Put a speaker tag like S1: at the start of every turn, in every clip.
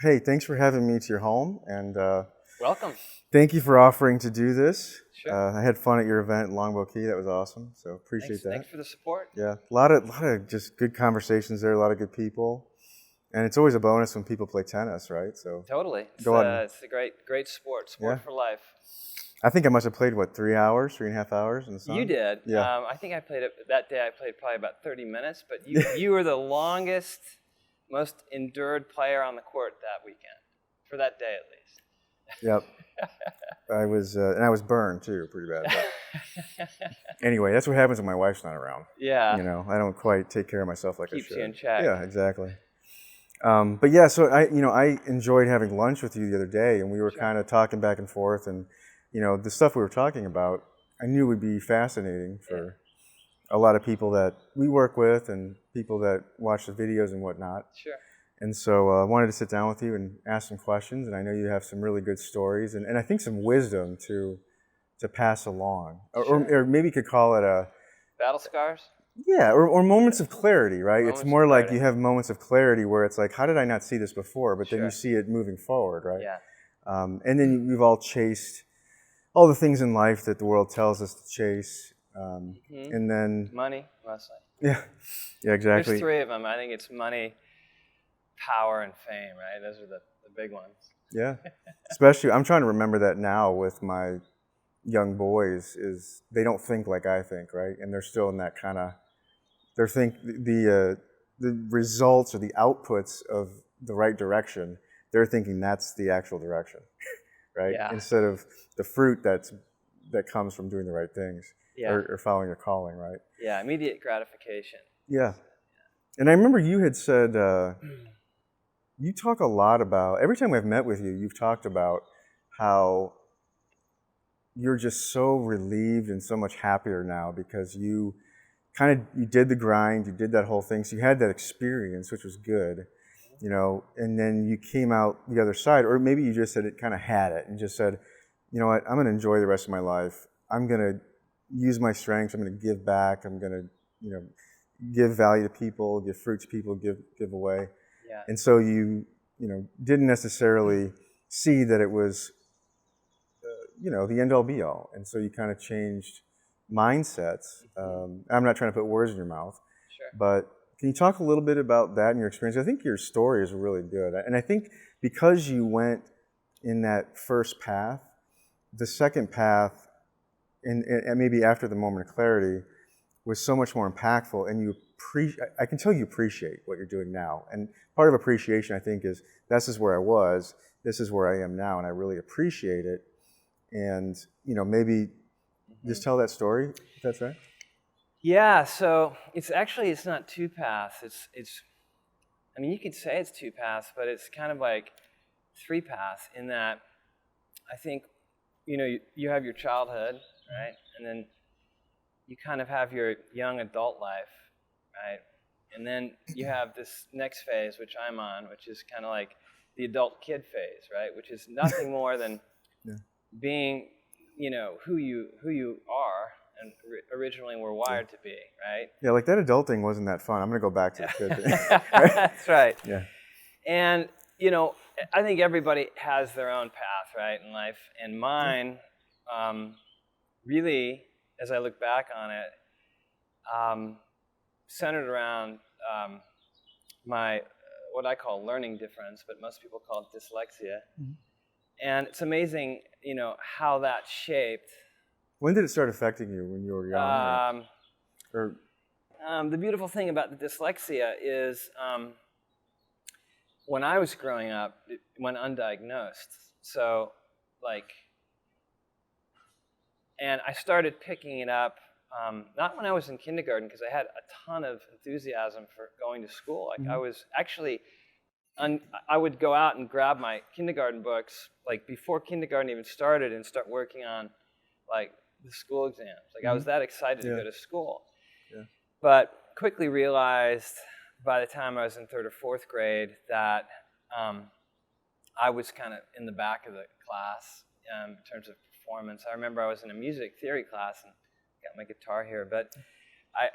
S1: Hey, thanks for having me to your home, and
S2: Welcome.
S1: thank you for offering to do this.
S2: Sure.
S1: I had fun at your event in Longboat Key. That was awesome, so appreciate
S2: Thanks.
S1: that.
S2: Thanks for the support.
S1: Yeah, a lot of just good conversations there, a lot of good people, and it's always a bonus when people play tennis, right? So
S2: Totally.
S1: go out and
S2: It's a great sport.
S1: yeah.
S2: Sport for life.
S1: I think I must have played what 3 hours, 3.5 hours in the
S2: You
S1: sun.
S2: did.
S1: Yeah,
S2: I think I played it that day. I played probably about 30 minutes, but you were the longest, most endured player on the court that weekend, for that day at
S1: yep. And I was burned too, pretty bad. But anyway, that's what happens when my wife's not around.
S2: Yeah.
S1: I don't quite take care of myself like I
S2: Keeps
S1: should.
S2: you in check.
S1: Yeah, exactly. But yeah, so I enjoyed having lunch with you the other day, and we were
S2: Sure.
S1: kind of talking back and forth, and the stuff we were talking about, I knew would be fascinating for a lot of people that we work with and people that watch the videos and whatnot.
S2: Sure.
S1: And so I wanted to sit down with you and ask some questions, and I know you have some really good stories, and I think some wisdom to pass along,
S2: Sure.
S1: or maybe you could call it a
S2: Battle scars.
S1: yeah, or moments of clarity, right? It's
S2: Moments of
S1: more like
S2: clarity.
S1: you have moments of clarity where it's like, how did I not see this before? But then you
S2: Sure.
S1: see it moving forward, right?
S2: Yeah.
S1: And then we've all chased all the things in life that the world tells us to chase. And then,
S2: Money, mostly.
S1: yeah, yeah, exactly.
S2: There's three of them. I think it's money, power, and fame, right? Those are the big ones.
S1: Yeah. Especially, I'm trying to remember that now with my young boys, is they don't think like I think, right? And they're still in that kind of, they think the results or the outputs of the right direction, they're thinking that's the actual direction, right?
S2: Yeah.
S1: Instead of the fruit that comes from doing the right things
S2: Yeah.
S1: or following your calling, right?
S2: Yeah, immediate gratification.
S1: Yeah. And I remember you had said, you talk a lot about, every time I've met with you, you've talked about how you're just so relieved and so much happier now because you did the grind, you did that whole thing, so you had that experience, which was good, and then you came out the other side, or maybe you just said it kind of had it and just said, you know what, I'm going to enjoy the rest of my life. I'm going to use my strengths. I'm going to give back. I'm going to, give value to people, give fruit to people, give away.
S2: Yeah.
S1: And so didn't necessarily see that it was, the end all be all. And so you kind of changed mindsets. I'm not trying to put words in your mouth,
S2: Sure.
S1: but can you talk a little bit about that and your experience? I think your story is really good. And I think because you went in that first path, the second path, and maybe after the moment of clarity, was so much more impactful. And I can tell you appreciate what you're doing now. And part of appreciation, I think, is this is where I was, this is where I am now, and I really appreciate it. And maybe just tell that story, if that's right.
S2: Yeah, so it's not two paths. I mean, you could say it's two paths, but it's kind of like three paths in that I think, you have your childhood, right? And then you kind of have your young adult life, right? And then you have this next phase, which I'm on, which is kind of like the adult kid phase, right? Which is nothing more than being, who you are and originally were wired to be, right?
S1: Yeah, like that adult thing wasn't that fun. I'm going to go back to the kid thing.
S2: That's right.
S1: Yeah.
S2: And, I think everybody has their own path, right, in life. And mine, really, as I look back on it, centered around my, what I call learning difference, but most people call it dyslexia. Mm-hmm. And it's amazing, how that shaped.
S1: When did it start affecting you? When you were young?
S2: The beautiful thing about the dyslexia is when I was growing up, it went undiagnosed. So, and I started picking it up, not when I was in kindergarten, because I had a ton of enthusiasm for going to school. Like, I was actually, I would go out and grab my kindergarten books, like before kindergarten even started, and start working on, like, the school exams. Like, I was that excited to go to school. Yeah. But quickly realized by the time I was in third or fourth grade that I was kind of in the back of the class in terms of performance. I remember I was in a music theory class, and I got my guitar here, but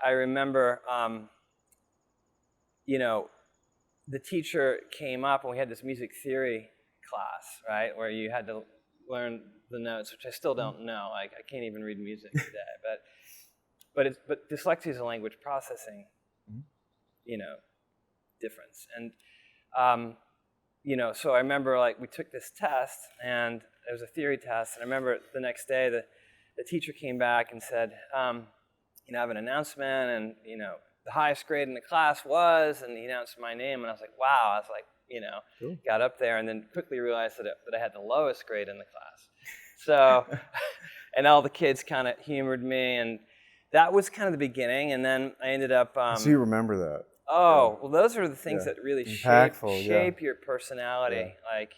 S2: I remember, the teacher came up and we had this music theory class, right, where you had to learn the notes, which I still don't know. Like I can't even read music today, but dyslexia is a language processing, difference. And so I remember like we took this test and it was a theory test, and I remember the next day the teacher came back and said, I have an announcement, and the highest grade in the class was, and he announced my name, and I was like, wow. I was like,
S1: Cool.
S2: got up there, and then quickly realized that I had the lowest grade in the class. So, and all the kids kind of humored me, and that was kind of the beginning. And then I ended up.
S1: So you remember that?
S2: Oh, well, those are the things that really shape your personality. Yeah. Like,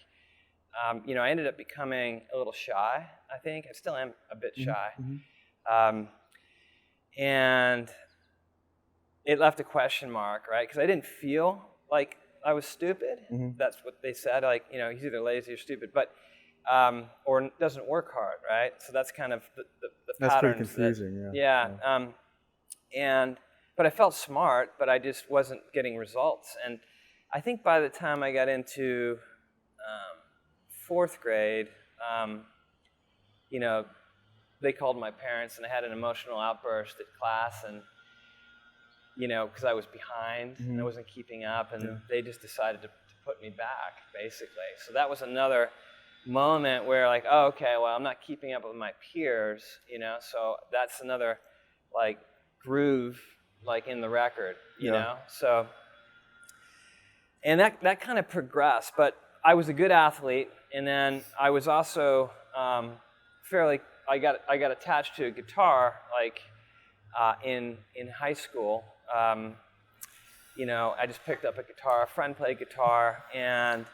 S2: I ended up becoming a little shy. I think I still am a bit shy, and it left a question mark, right? Because I didn't feel like I was stupid. That's what they said. Like, he's either lazy or stupid, but or doesn't work hard, right? So that's kind of the
S1: that's
S2: patterns.
S1: That's pretty confusing.
S2: But I felt smart, but I just wasn't getting results. And I think by the time I got into fourth grade, they called my parents, and I had an emotional outburst at class, and because I was behind and I wasn't keeping up, and they just decided to put me back, basically. So that was another moment where, like, oh, okay, well, I'm not keeping up with my peers, so that's another, like, groove, like, in the record, you know? So, and that kind of progressed, but I was a good athlete, and then I was also I got attached to a guitar, like, in high school. I just picked up a guitar. A friend played guitar, and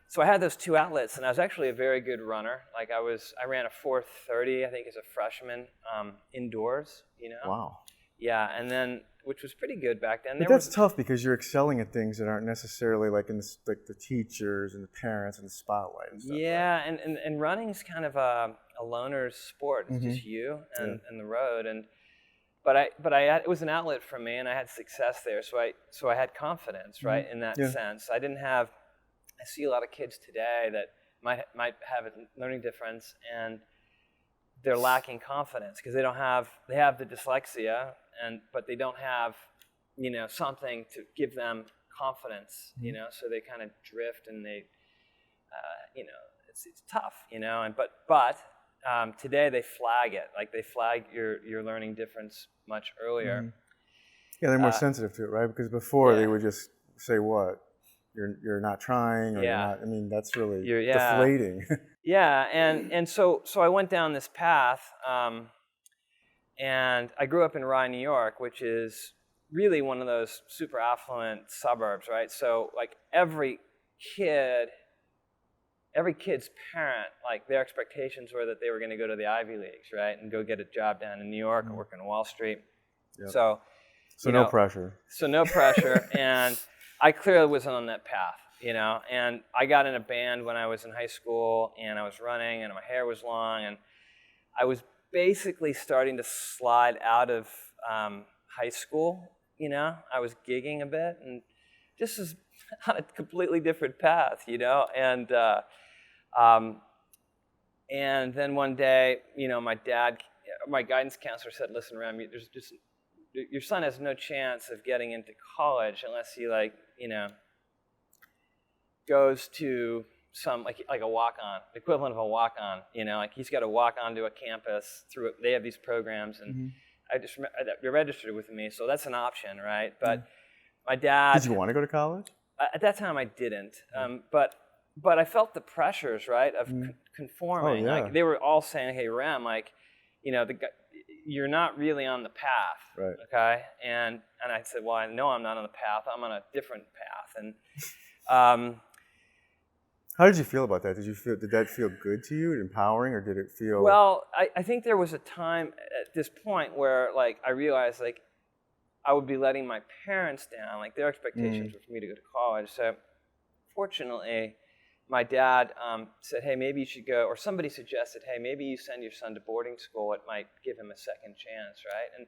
S2: so I had those two outlets. And I was actually a very good runner. Like I ran a 4:30, I think, as a freshman, indoors.
S1: Wow.
S2: Yeah, and then which was pretty good back then.
S1: But that's tough because you're excelling at things that aren't necessarily like in the teachers and the parents and the spotlight and stuff.
S2: Yeah, right? and running is kind of a loner's sport. It's just you and the road. But it was an outlet for me, and I had success there. So I had confidence, right, in that sense. I didn't have. I see a lot of kids today that might have a learning difference, and they're lacking confidence because they have the dyslexia, but they don't have something to give them confidence. So they kind of drift, and they it's tough, and but today they flag it, like they flag your learning difference much earlier.
S1: Yeah, they're more sensitive to it, right? Because before they would just say, what? You're not trying, or you're not. I mean, that's really deflating.
S2: Yeah, and so I went down this path, and I grew up in Rye, New York, which is really one of those super affluent suburbs, right? So like every kid's parent, like their expectations were that they were going to go to the Ivy Leagues, right, and go get a job down in New York and work on Wall Street. Yep. So
S1: no pressure.
S2: So no pressure, and I clearly wasn't on that path, and I got in a band when I was in high school, and I was running, and my hair was long, and I was basically starting to slide out of high school, I was gigging a bit, and just was on a completely different path, and then one day, my guidance counselor said, listen, Rem, your son has no chance of getting into college unless he goes to some like a walk-on, equivalent of a walk-on, like he's got to walk onto a campus they have these programs, and I just remember they're registered with me, so that's an option, right? But my dad.
S1: Did you want to go to college?
S2: At that time, I didn't, but I felt the pressures, right, of conforming.
S1: Oh, yeah.
S2: Like they were all saying, "Hey, Rem, like, you're not really on the path,
S1: right?
S2: Okay." And I said, "Well, I know I'm not on the path. I'm on a different path." And
S1: how did you feel about that? Did that feel good to you, empowering, or did it feel?
S2: Well, I think there was a time at this point where like I realized like I would be letting my parents down. Like their expectations were for me to go to college. So fortunately, my dad said, hey, maybe you should go, or somebody suggested, hey, maybe you send your son to boarding school. It might give him a second chance, right? And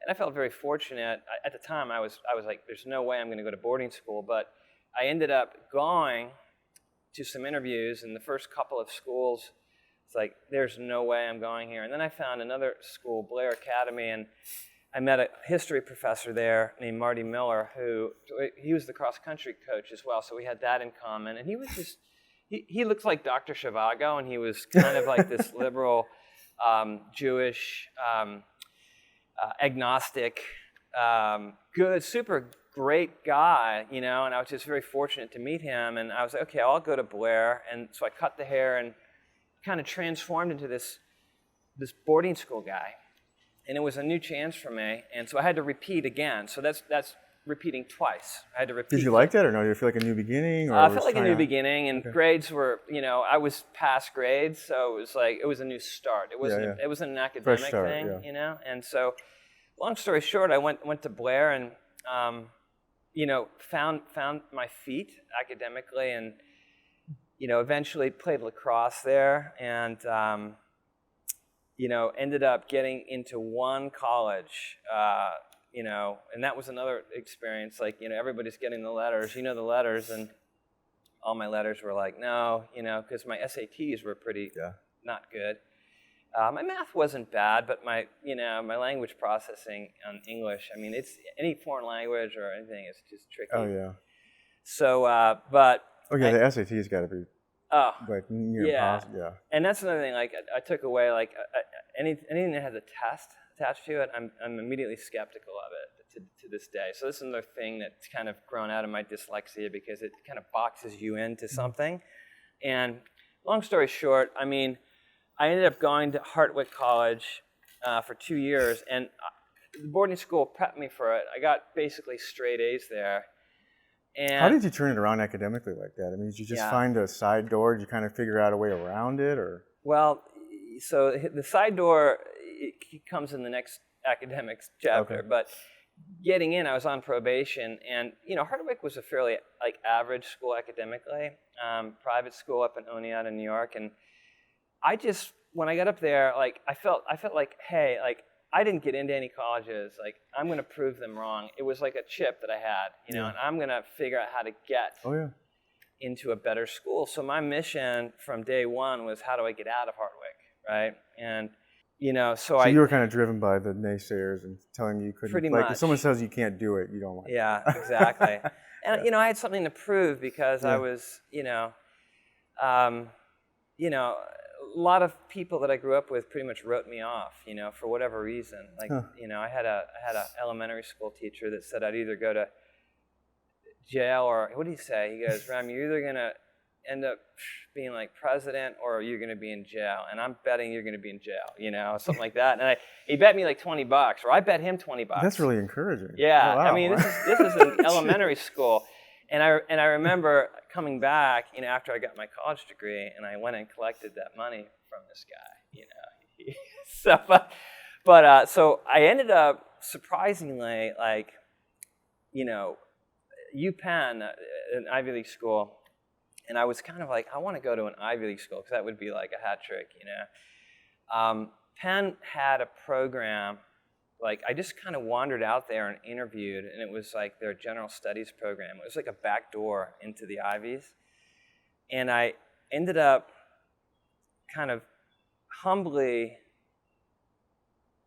S2: I felt very fortunate. At the time, I was like, there's no way I'm going to go to boarding school. But I ended up going to some interviews, and the first couple of schools, it's like, there's no way I'm going here. And then I found another school, Blair Academy, and I met a history professor there named Marty Miller, he was the cross-country coach as well, so we had that in common. And he was just, he looked like Dr. Zhivago, and he was kind of like this liberal, Jewish, agnostic, good, super great guy, and I was just very fortunate to meet him. And I was like, okay, I'll go to Blair. And so I cut the hair and kind of transformed into this boarding school guy. And it was a new chance for me, and so I had to repeat again. So that's repeating twice. I had to repeat.
S1: Did you like that, or no? Did you feel like a new beginning? Or
S2: I felt like a new beginning, and grades were, I was past grades, so it was a new start. It wasn't it wasn't an academic thing, And so, long story short, I went to Blair and found my feet academically, and eventually played lacrosse there, and ended up getting into one college, and that was another experience. Like, everybody's getting the letters, the letters, and all my letters were like, no, because my SATs were pretty not good. My math wasn't bad, but my language processing on English, I mean, it's any foreign language or anything is just tricky.
S1: Oh, yeah.
S2: So, but...
S1: Okay, the SAT's got to be... like near impossible. Yeah.
S2: And that's another thing. Like, I took away anything that has a test attached to it. I'm immediately skeptical of it to this day. So this is another thing that's kind of grown out of my dyslexia, because it kind of boxes you into something. And long story short, I mean, I ended up going to Hartwick College for 2 years, and the boarding school prepped me for it. I got basically straight A's there. And
S1: how did you turn it around academically like that? I mean, did you just find a side door? Did you kind of figure out a way around it, or?
S2: Well, so the side door, it comes in the next academics chapter. Okay. But getting in, I was on probation, and Hartwick was a fairly average school academically, private school up in Oneonta, New York, and when I got up there, I felt like, hey, I didn't get into any colleges. I'm going to prove them wrong. It was like a chip that I had, and I'm going to figure out how to get into a better school. So my mission from day one was, how do I get out of Hartwick, right? And, so
S1: you were kind of driven by the naysayers and telling you couldn't.
S2: Pretty much.
S1: If someone says you can't do it, you don't like it.
S2: Yeah, exactly. And, I had something to prove, because I was, a lot of people that I grew up with pretty much wrote me off, for whatever reason. I had a elementary school teacher that said I'd either go to jail, or what did he say? He goes, Rem, you're either going to end up being like president, or you're going to be in jail. And I'm betting you're going to be in jail, something like that. And he bet me like $20, or I bet him $20.
S1: That's really encouraging.
S2: Yeah.
S1: Oh, wow.
S2: I mean, this is an elementary school. And I remember coming back, after I got my college degree, and I went and collected that money from this guy, So I ended up surprisingly, UPenn, an Ivy League school, and I was kind of like, I want to go to an Ivy League school, because that would be like a hat trick, Penn had a program. I just kind of wandered out there and interviewed, and it was like their general studies program. It was like a back door into the Ivies. And I ended up kind of humbly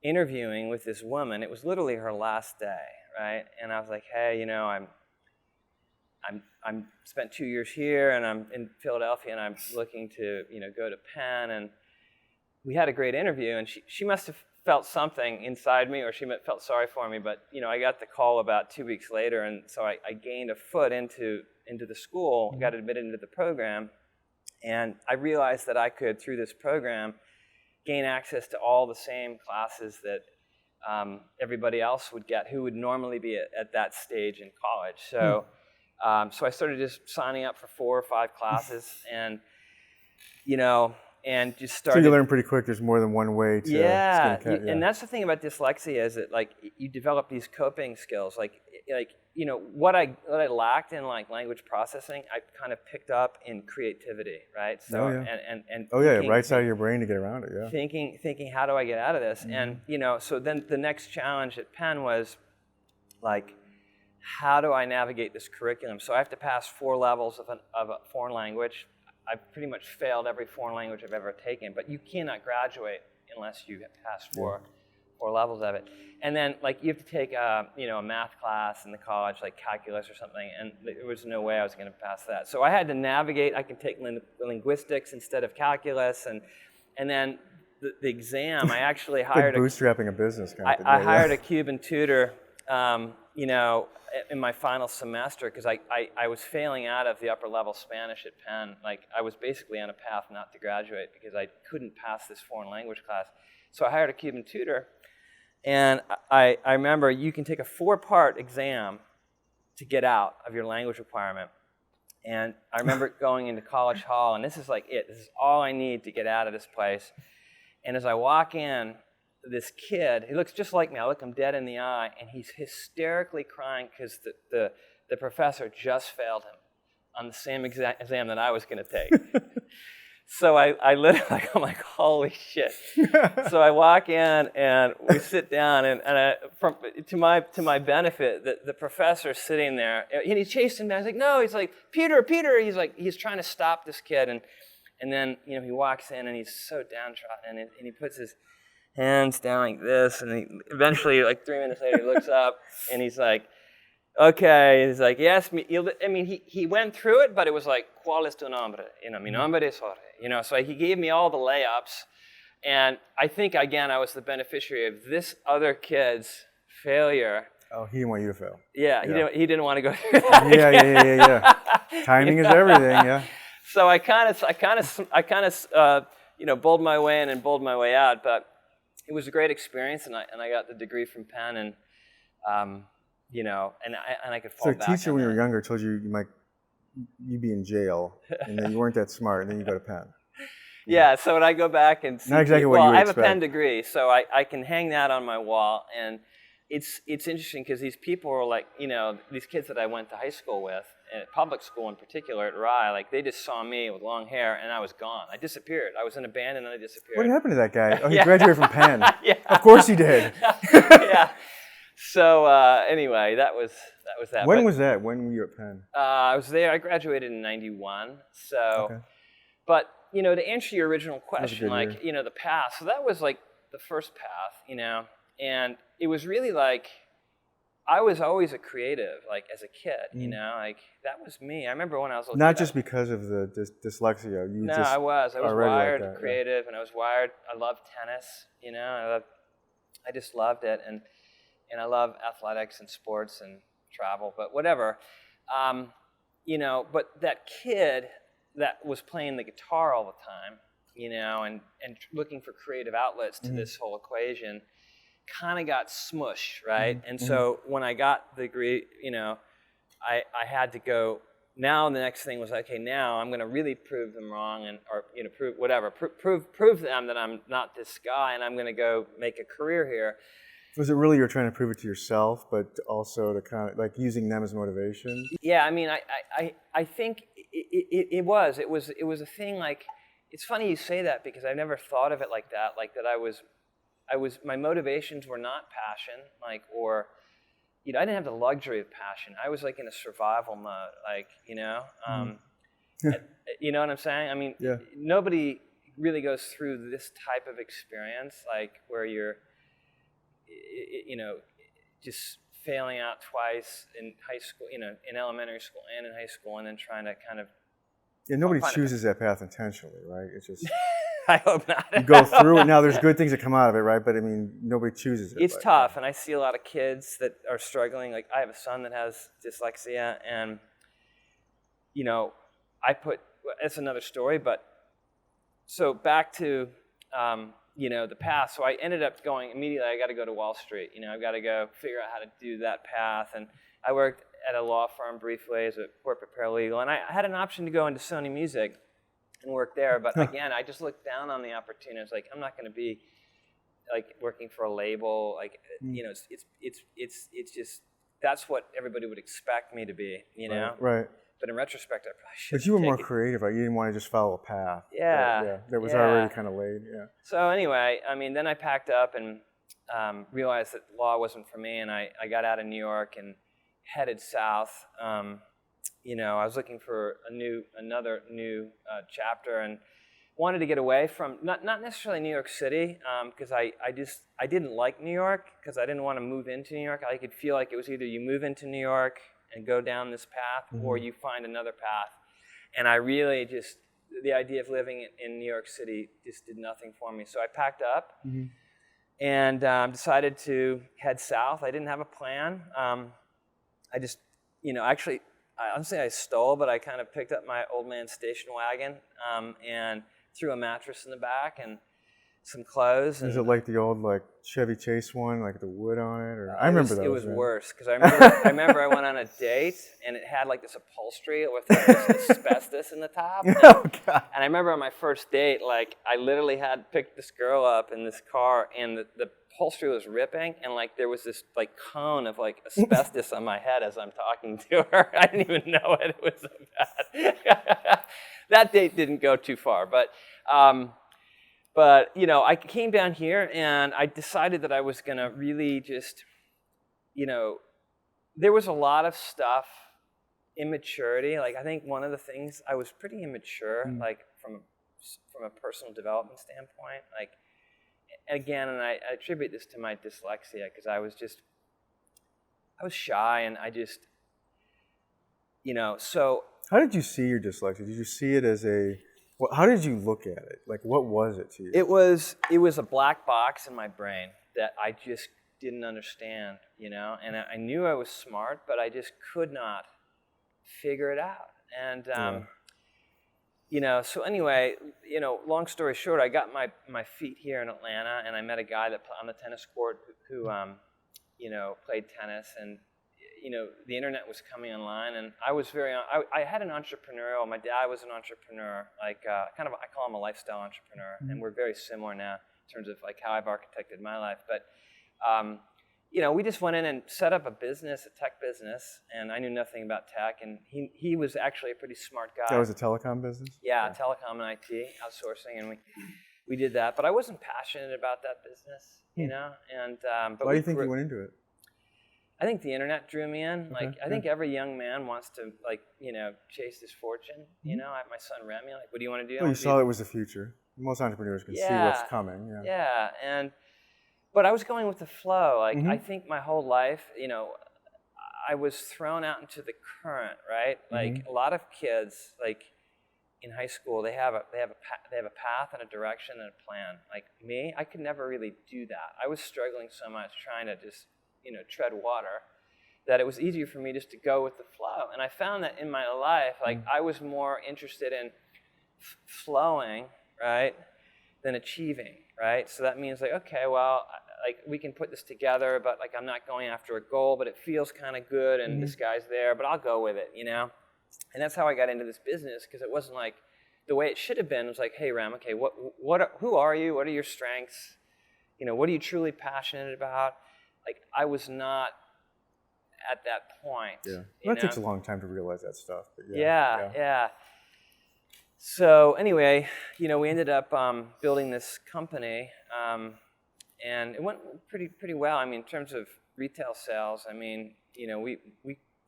S2: interviewing with this woman. It was literally her last day, right? And I was like, hey, I'm spent 2 years here, and I'm in Philadelphia, and I'm looking to, go to Penn. And we had a great interview, and she must have felt something inside me, or she felt sorry for me, but I got the call about 2 weeks later, and so I gained a foot into the school, got admitted into the program, and I realized that I could, through this program, gain access to all the same classes that everybody else would get who would normally be at that stage in college. So, so I started just signing up for 4 or 5 classes, and and just started.
S1: So you learn pretty quick. There's more than one way to skin a cat.
S2: And that's the thing about dyslexia, is that you develop these coping skills. What I lacked in language processing, I kind of picked up in creativity, right? So and
S1: thinking, right side of your brain to get around it. Yeah.
S2: Thinking, how do I get out of this? And so then the next challenge at Penn was how do I navigate this curriculum? So I have to pass 4 levels of a foreign language. I've pretty much failed every foreign language I've ever taken, but you cannot graduate unless you have passed 4 levels of it. And then, like, you have to take a math class in the college, like calculus or something, and there was no way I was going to pass that. So I had to navigate. I can take linguistics instead of calculus, and then the exam, I actually hired
S1: like bootstrapping a business kind of thing.
S2: I hired a Cuban tutor, in my final semester because I was failing out of the upper level Spanish at Penn. Like, I was basically on a path not to graduate because I couldn't pass this foreign language class. So I hired a Cuban tutor, and I remember you can take a 4-part exam to get out of your language requirement. And I remember going into College Hall, and this is like it. This is all I need to get out of this place. And as I walk in, this kid, he looks just like me. I look him dead in the eye, and he's hysterically crying because the professor just failed him on the same exam that I was going to take. So I literally, I'm like, holy shit. So I walk in, and we sit down, and to my benefit, the professor's sitting there, and he's chasing me. I was like, no. He's like, Peter. He's trying to stop this kid, and then he walks in, and he's so downtrodden, and he puts his hands down like this, and he eventually, like 3 minutes later, he looks up, and he's like, okay. He's like, yes, he went through it, but it was like, ¿cuál es tu nombre? Mi nombre es Jorge. So he gave me all the layups, and I think, again, I was the beneficiary of this other kid's failure.
S1: Oh, he didn't want you to fail.
S2: Yeah. He didn't want to go through that.
S1: Yeah. Timing is everything, yeah.
S2: So I kind of bowled my way in and bowled my way out, but it was a great experience, and I got the degree from Penn, and I could fall back.
S1: So a teacher when you were younger told you you'd be in jail, and then you weren't that smart, and then you go to Penn.
S2: Yeah. So when I go back and see,
S1: not exactly what you would expect.
S2: I have a Penn degree, so I can hang that on my wall, and it's interesting because these people are like, these kids that I went to high school with, at public school in particular at Rye, like they just saw me with long hair, and I was gone. I disappeared. I was in a band, and then I disappeared.
S1: What happened to that guy? Oh, he graduated from Penn.
S2: Yeah.
S1: Of course he did.
S2: Yeah. So anyway, that was that.
S1: When was that? When were you at Penn?
S2: I was there. I graduated in '91. So, okay. But to answer your original question, like year. The path. So that was like the first path, and it was really like I was always a creative, like as a kid, like that was me. I remember when I was
S1: not just because of the dyslexia.
S2: I was wired like creative, and I was wired. I loved tennis, I just loved it, and I love athletics and sports and travel, but whatever, But that kid that was playing the guitar all the time, and looking for creative outlets to this whole equation, kind of got smushed, right? And so when I got the degree, I had to go. Now the next thing was, okay, now I'm going to really prove them wrong, prove them that I'm not this guy, and I'm going to go make a career here.
S1: Was it really you're trying to prove it to yourself, but also to kind of like using them as motivation?
S2: Yeah, I think it was a thing. Like, it's funny you say that because I never thought of it like that. Like that I was my motivations were not passion, like, or I didn't have the luxury of passion. I was like in a survival mode, like you know what I'm saying? Nobody really goes through this type of experience, like where you're just failing out twice in high school, in elementary school and in high school, and then trying to kind of
S1: nobody chooses that path intentionally, right? It's just
S2: I hope not.
S1: You go through it. Now there's good things that come out of it, right? But nobody chooses it.
S2: It's tough, and I see a lot of kids that are struggling. Like I have a son that has dyslexia, and it's another story. But so back to the path. So I ended up going immediately. I got to go to Wall Street. I've got to go figure out how to do that path. And I worked at a law firm briefly as a corporate paralegal, and I had an option to go into Sony Music and work there. But again, I just looked down on the opportunity. I was like, I'm not going to be like working for a label. Like it's just that's what everybody would expect me to be.
S1: Right.
S2: But in retrospect, I probably should.
S1: But you were more creative, right? You didn't want to just follow a path.
S2: Yeah.
S1: That was already kind of laid. Yeah.
S2: So anyway, then I packed up and realized that law wasn't for me, and I got out of New York, and headed south. I was looking for another new chapter, and wanted to get away from not necessarily New York City, because I didn't like New York, because I didn't want to move into New York. I could feel like it was either you move into New York and go down this path, or you find another path. And I really just, the idea of living in New York City just did nothing for me. So I packed up and decided to head south. I didn't have a plan. I just, actually, honestly, I stole, but I kind of picked up my old man's station wagon and threw a mattress in the back and some clothes.
S1: Is it like the old Chevy Chase one, like the wood on it? Or I remember those.
S2: It was worse, because I remember I went on a date and it had like this upholstery with this asbestos in the top.
S1: Oh God!
S2: And I remember on my first date, I literally had picked this girl up in this car, and the upholstery was ripping, and there was this cone of asbestos on my head as I'm talking to her. I didn't even know it. It was so bad. That date didn't go too far, but I came down here and I decided that I was gonna really just, there was a lot of stuff, immaturity. I think one of the things, I was pretty immature, from a personal development standpoint. Again, and I attribute this to my dyslexia, because I was shy, and I just, so.
S1: How did you see your dyslexia? Did you see it as how did you look at it? What was it to you?
S2: It was a black box in my brain that I just didn't understand, and I knew I was smart, but I just could not figure it out. And, so anyway, long story short, I got my feet here in Atlanta, and I met a guy on the tennis court who played tennis, and the internet was coming online, and I was I had an entrepreneurial, my dad was an entrepreneur, I call him a lifestyle entrepreneur, and we're very similar now in terms of how I've architected my life. But, we just went in and set up a tech business, and I knew nothing about tech, and he was actually a pretty smart guy.
S1: That was a telecom business?
S2: Yeah, telecom and IT, outsourcing, and we did that, but I wasn't passionate about that business, and but
S1: why do you think you went into it?
S2: I think the internet drew me in. I think every young man wants to, chase his fortune. My son Remy, what do you want to do?
S1: Well, you saw it was the future. Most entrepreneurs can see what's coming.
S2: Yeah. But I was going with the flow. I think my whole life, I was thrown out into the current, right? A lot of kids, in high school, they have a path and a direction and a plan. Me, I could never really do that. I was struggling so much trying to just tread water, that it was easier for me just to go with the flow. And I found that in my life, I was more interested in flowing, right, than achieving, right? So that means okay, well, we can put this together, but I'm not going after a goal, but it feels kind of good, and this guy's there, but I'll go with it, And that's how I got into this business, because it wasn't the way it should have been. It was hey, Ram, okay, who are you? What are your strengths? What are you truly passionate about? I was not at that point.
S1: Yeah. Well, that takes a long time to realize that stuff. But
S2: yeah. So anyway, we ended up building this company, and it went pretty well. In terms of retail sales, we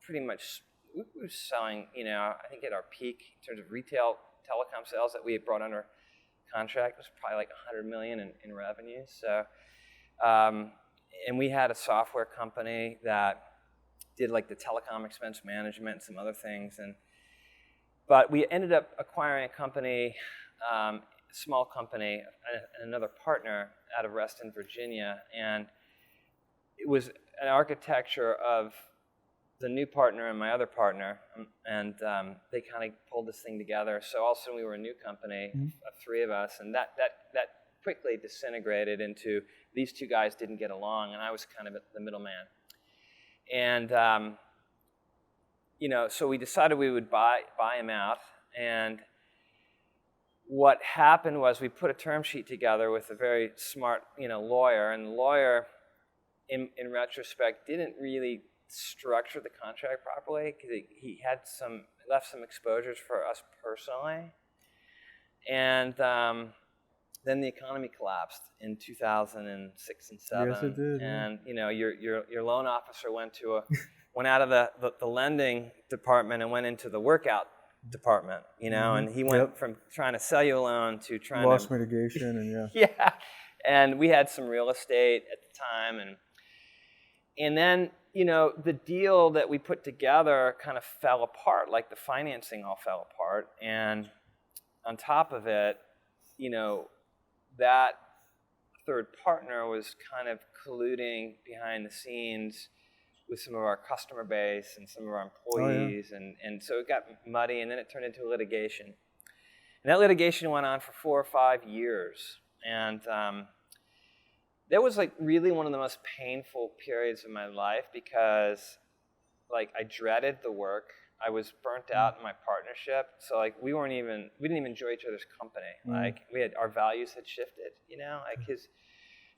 S2: pretty much, we were selling, I think at our peak in terms of retail telecom sales that we had brought under contract was probably $100 million in revenue. So, and we had a software company that did the telecom expense management and some other things. But we ended up acquiring a company, a small company, and another partner out of Reston, Virginia. And it was an architecture of the new partner and my other partner. And they kind of pulled this thing together. So all of a sudden we were a new company of three of us. And that quickly disintegrated into these two guys didn't get along, and I was kind of the middleman. And so we decided we would buy him out. And what happened was we put a term sheet together with a very smart, lawyer. And the lawyer, in retrospect, didn't really structure the contract properly, because he had left some exposures for us personally. And then the economy collapsed in 2006 and 2007.
S1: Yes, it did.
S2: And your loan officer went to went out of the lending department and went into the workout department, and he went from trying to sell you a loan to trying
S1: loss
S2: to
S1: mitigation and
S2: yeah. And we had some real estate at the time, and then the deal that we put together kind of fell apart, like the financing all fell apart, and on top of it, that third partner was kind of colluding behind the scenes with some of our customer base and some of our employees, and so it got muddy, and then it turned into litigation. And that litigation went on for 4 or 5 years, and that was like really one of the most painful periods of my life because like I dreaded the work. I was burnt out in my partnership, so like we didn't even enjoy each other's company. Like our values had shifted, like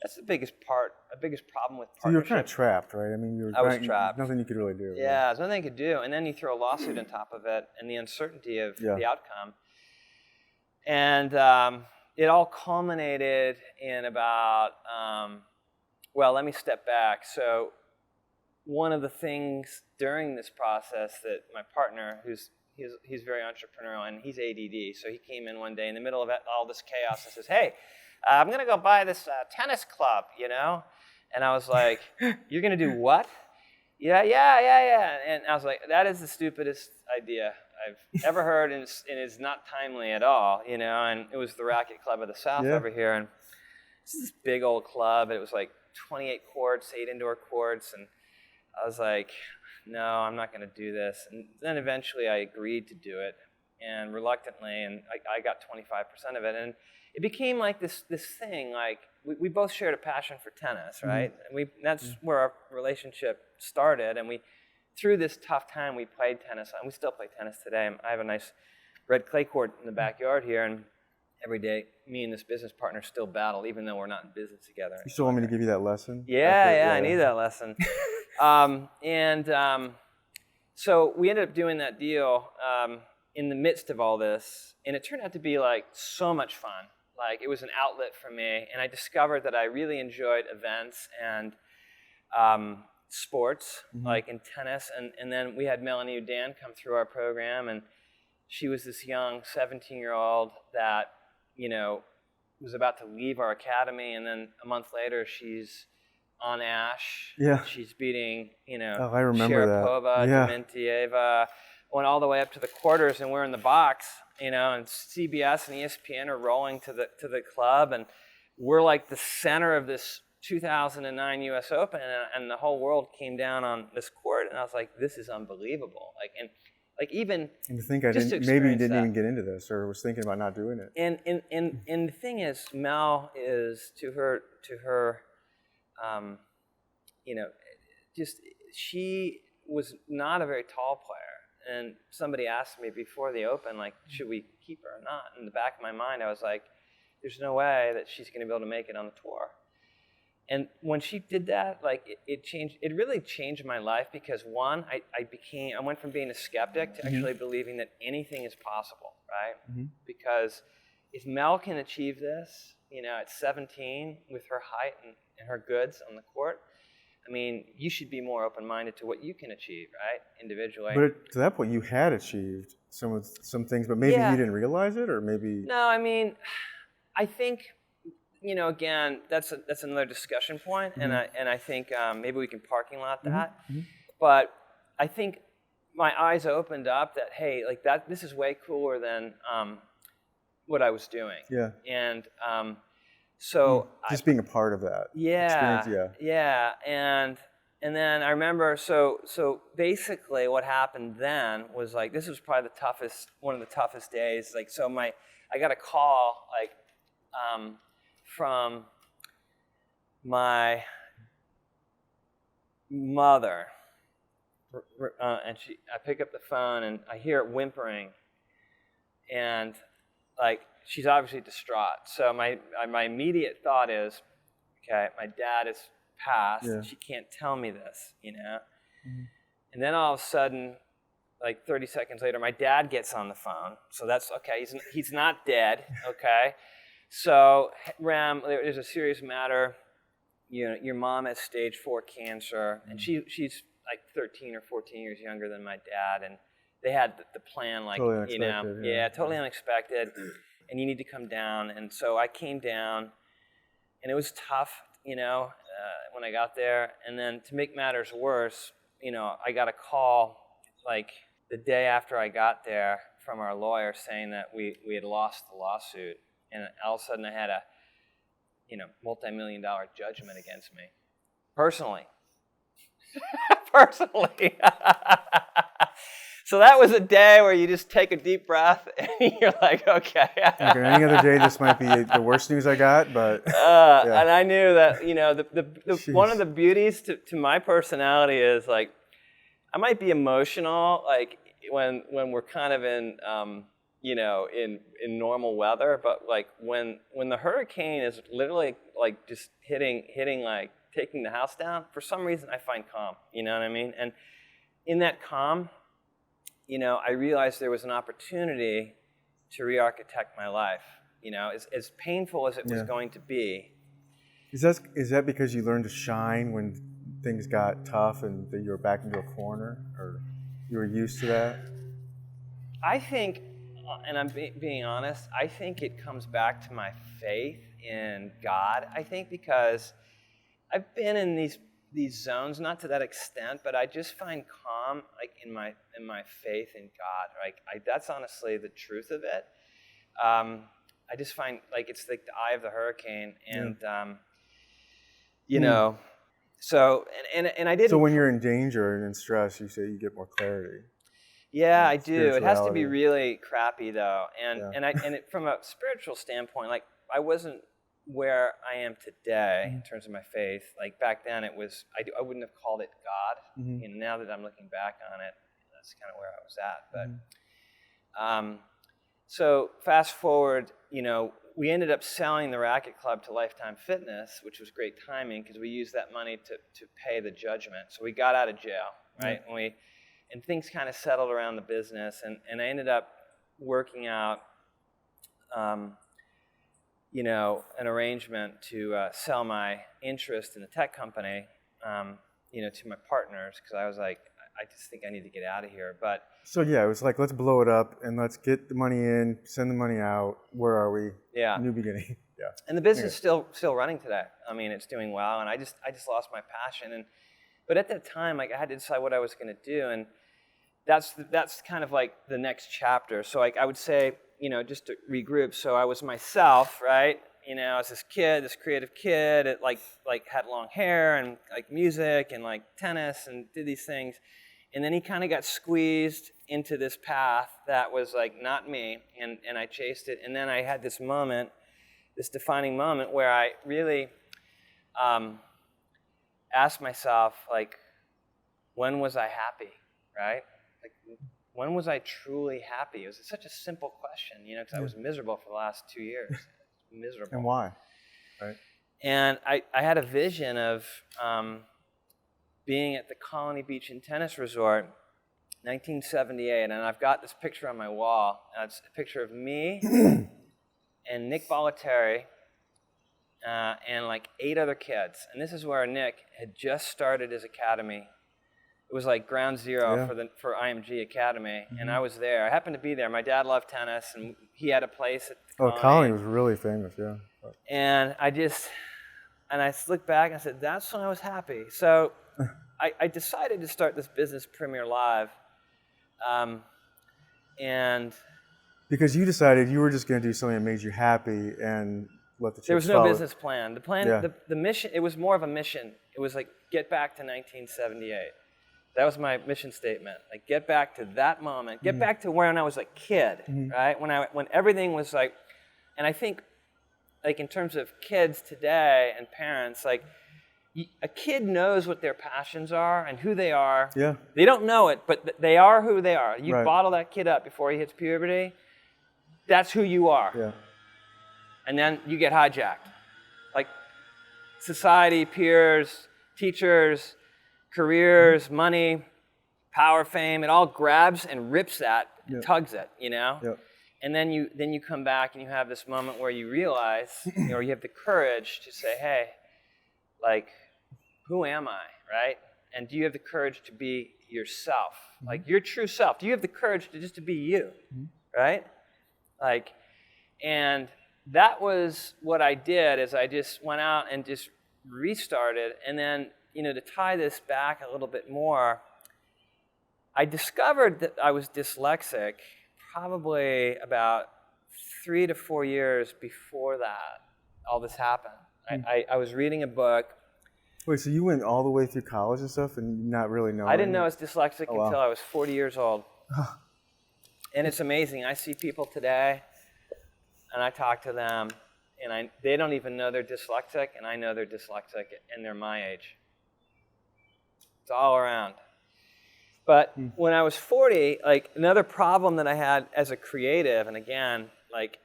S2: that's the biggest problem with partnership.
S1: So you were kind of trapped, right? I mean,
S2: I was trapped.
S1: Nothing you could really do.
S2: Yeah, there's nothing I could do. And then you throw a lawsuit on top of it and the uncertainty of the outcome. And it all culminated in about, let me step back. So one of the things during this process that my partner, he's very entrepreneurial and he's ADD, so he came in one day in the middle of all this chaos and says, hey, I'm going to go buy this tennis club, And I was like, you're going to do what? Yeah. And I was like, that is the stupidest idea I've ever heard, and it's not timely at all, And it was the Racket Club of the South over here. And this is this big old club, and it was like 28 courts, 8 indoor courts. And I was like, no, I'm not going to do this. And then eventually I agreed to do it, and reluctantly, and I got 25% of it. And it became like this thing, like we both shared a passion for tennis, right? And that's where our relationship started. And through this tough time, we played tennis, and we still play tennis today. I have a nice red clay court in the backyard here, and every day, me and this business partner still battle, even though we're not in business together.
S1: You still want me to give you that lesson?
S2: Yeah, I need that lesson. So we ended up doing that deal in the midst of all this, and it turned out to be like so much fun. Like it was an outlet for me, and I discovered that I really enjoyed events and sports, like in tennis. And then we had Melanie Udan come through our program, and she was this young 17-year-old that, was about to leave our academy, and then a month later she's on Ash.
S1: Yeah.
S2: She's beating,
S1: I remember
S2: Sharapova, Dementieva, went all the way up to the quarters, and we're in the box, and CBS and ESPN are rolling to the club, and we're like the center of this 2009 U.S. Open, and the whole world came down on this court, and I was like, this is unbelievable. And even
S1: and to think maybe you didn't even get into this, or was thinking about not doing it.
S2: And the thing is, Mel is to her, she was not a very tall player. And somebody asked me before the Open, like, should we keep her or not? In the back of my mind, I was like, there's no way that she's going to be able to make it on the tour. And when she did that, like, it really changed my life because, one, I went from being a skeptic to actually believing that anything is possible, right? Because if Mel can achieve this, at 17 with her height and her goods on the court, I mean, you should be more open-minded to what you can achieve, right, individually.
S1: But to that point, you had achieved some things, but maybe you didn't realize it, or maybe...
S2: No, I mean, I think, again, that's another discussion point, and I think maybe we can parking lot that. But I think my eyes opened up that, hey, like this is way cooler than what I was doing.
S1: Yeah.
S2: And so
S1: just being a part of that experience,
S2: and then I remember, so basically what happened then was like, this was probably one of the toughest days. Like, so I got a call, like, from my mother, and I pick up the phone and I hear it whimpering, and like, she's obviously distraught. So my immediate thought is, okay, my dad is passed. Yeah. She can't tell me this, And then all of a sudden, like 30 seconds later, my dad gets on the phone. So that's okay. He's not dead. Okay. So Rem, there's a serious matter. Your mom has stage 4 cancer, and she's like 13 or 14 years younger than my dad, and they had the plan, like,
S1: Totally
S2: you know,
S1: unexpected,
S2: yeah, totally unexpected, and you need to come down. And so I came down, and it was tough, you know, when I got there. And then to make matters worse, you know, I got a call like the day after I got there from our lawyer saying that we had lost the lawsuit, and all of a sudden I had a, you know, multi-million-dollar judgment against me, personally. Personally. So that was a day where you just take a deep breath and you're like, okay.
S1: Like any other day, this might be the worst news I got, but
S2: yeah. And I knew that, you know, the one of
S1: Jeez.
S2: the beauties to my personality is, like, I might be emotional, like, when we're kind of in, you know, in normal weather, but like when the hurricane is literally like just hitting like taking the house down, for some reason I find calm, you know what I mean? And in that calm, you know, I realized there was an opportunity to re-architect my life, you know, as painful as it was going to be.
S1: Is that because you learned to shine when things got tough and that you were back into a corner, or you were used to that?
S2: I think, and I'm being honest, I think it comes back to my faith in God. I think because I've been in these zones, not to that extent, but I just find calm, like, in my faith in God. Like, that's honestly the truth of it. I just find, like, it's like the eye of the hurricane, and you know. So and I didn't.
S1: So when you're in danger and in stress, you say you get more clarity.
S2: Yeah,
S1: Like
S2: I do. It has to be
S1: spirituality.
S2: really crappy though, and
S1: Yeah.
S2: from a spiritual standpoint, like, I wasn't where I am today in terms of my faith. Like, back then, it was I wouldn't have called it God.
S1: Mm-hmm.
S2: You know, now that I'm looking back on it, that's kind of where I was at. But so fast forward, you know, we ended up selling the racket club to Lifetime Fitness, which was great timing because we used that money to pay the judgment. So we got out of jail, right? And things kind of settled around the business, and I ended up working out, you know, an arrangement to sell my interest in the tech company, you know, to my partners, because I was like, I just think I need to get out of here. But
S1: So yeah, it was like, let's blow it up and let's get the money in, send the money out. Where are we?
S2: yeah,
S1: New beginning. Yeah.
S2: and the business is still running today. I mean, it's doing well, and I just lost my passion. But at that time, like, I had to decide what I was going to do, and that's kind of like the next chapter. So, like, I would say, you know, just to regroup. So I was myself, right? You know, I was this kid, this creative kid. It like had long hair and like music and like tennis and did these things. And then he kind of got squeezed into this path that was like not me, and I chased it. And then I had this moment, this defining moment, where I really asked myself, like, when was I happy, right? Like, when was I truly happy? It was such a simple question, you know, because I was miserable for the last 2 years. Miserable.
S1: And why? Right.
S2: And I had a vision of being at the Colony Beach and Tennis Resort, 1978, and I've got this picture on my wall. It's a picture of me and Nick Bollettieri and like 8 other kids. And this is where Nick had just started his academy. It was like ground zero for IMG Academy, and I was there. I happened to be there. My dad loved tennis, and he had a place at the
S1: Colony was really famous, yeah.
S2: And I looked back and I said, that's when I was happy. So I decided to start this business, Premier Live, and
S1: because you decided you were just going to do something that made you happy and let the chips
S2: there was no
S1: follow.
S2: business plan. The plan, the mission, it was more of a mission. It was like, get back to 1978. That was my mission statement. Like, get back to that moment. Get back to when I was a kid, right? When everything was like, and I think, like, in terms of kids today and parents, like, a kid knows what their passions are and who they are.
S1: Yeah.
S2: They don't know it, but they are who they are. You bottle that kid up before he hits puberty, that's who you are.
S1: Yeah.
S2: And then you get hijacked. Like, society, peers, teachers, careers, money, power, fame, it all grabs and rips that, tugs it, you know?
S1: Yep.
S2: And then you come back and you have this moment where you realize, or you have the courage to say, hey, like, who am I, right? And do you have the courage to be yourself? Like your true self. Do you have the courage to just to be you? Right? Like, and that was what I did, is I just went out and just restarted. And then, to tie this back a little bit more, I discovered that I was dyslexic probably about 3 to 4 years before that all this happened. I was reading a book.
S1: Wait, so you went all the way through college and stuff and not really knowing?
S2: I didn't know I was dyslexic
S1: Oh, wow.
S2: until I was 40 years old. And it's amazing. I see people today, and I talk to them, and they don't even know they're dyslexic, and I know they're dyslexic, and they're my age. It's all around. But when I was 40, like, another problem that I had as a creative, and again, like,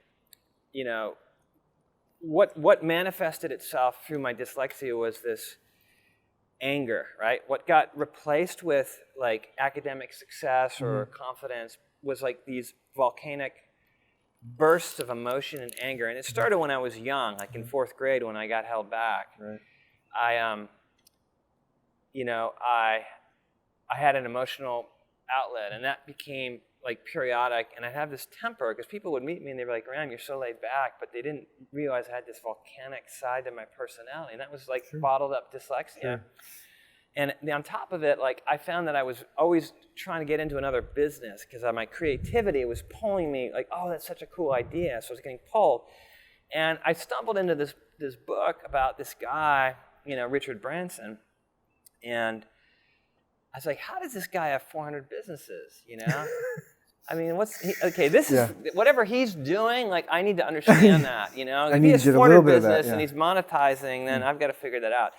S2: what manifested itself through my dyslexia was this anger, right? What got replaced with like academic success or confidence was like these volcanic bursts of emotion and anger. And it started when I was young, like in 4th grade when I got held back.
S1: Right.
S2: I had an emotional outlet, and that became like periodic. And I'd have this temper because people would meet me and they'd be like, "Ram, you're so laid back," but they didn't realize I had this volcanic side to my personality, and that was like bottled up dyslexia. Sure. And on top of it, like, I found that I was always trying to get into another business because my creativity was pulling me, like, oh, that's such a cool idea. So I was getting pulled. And I stumbled into this book about this guy, Richard Branson. And I was like, how does this guy have 400 businesses, I mean, this is, whatever he's doing, like, I need to understand that, If he has 400 business and he's monetizing, then I've got to figure that out.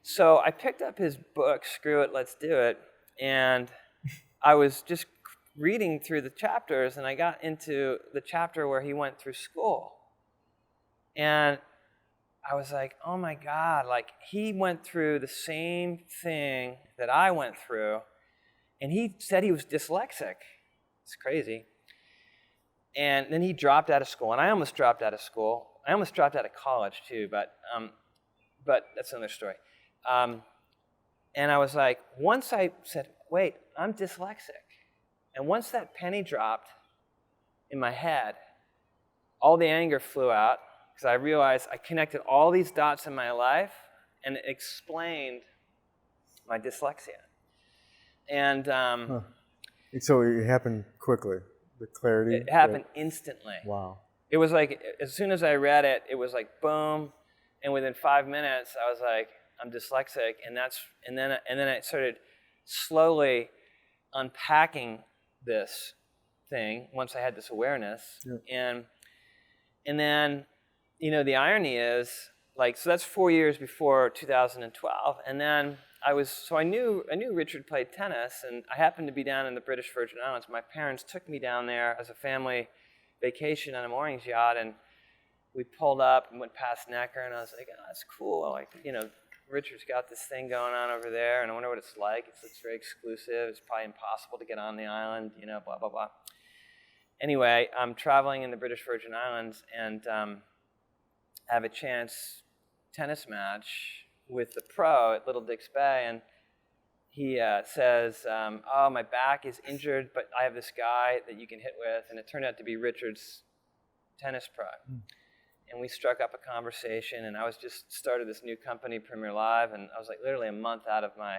S2: So I picked up his book, Screw It, Let's Do It, and I was just reading through the chapters, and I got into the chapter where he went through school. And I was like, oh my God, like, he went through the same thing that I went through, and he said he was dyslexic. It's crazy. And then he dropped out of school, and I almost dropped out of school. I almost dropped out of college too, but that's another story. And I was like, once I said, wait, I'm dyslexic. And once that penny dropped in my head, all the anger flew out because I realized I connected all these dots in my life and it explained my dyslexia. And
S1: so it happened quickly, the clarity?
S2: It happened instantly.
S1: Wow.
S2: It was like, as soon as I read it, it was like, boom. And within 5 minutes, I was like, I'm dyslexic, and then I started slowly unpacking this thing once I had this awareness, and then the irony is, like, so that's 4 years before 2012, and then I knew Richard played tennis, and I happened to be down in the British Virgin Islands. My parents took me down there as a family vacation on a moorings yacht, and we pulled up and went past Necker, and I was like, oh, that's cool. Like, Richard's got this thing going on over there, and I wonder what it's like. It's very exclusive. It's probably impossible to get on the island, blah, blah, blah. Anyway, I'm traveling in the British Virgin Islands, and have a tennis match with the pro at Little Dix Bay, and he says, oh, my back is injured, but I have this guy that you can hit with, and it turned out to be Richard's tennis pro. And we struck up a conversation, and I was just started this new company, Premier Live, and I was like literally a month out of my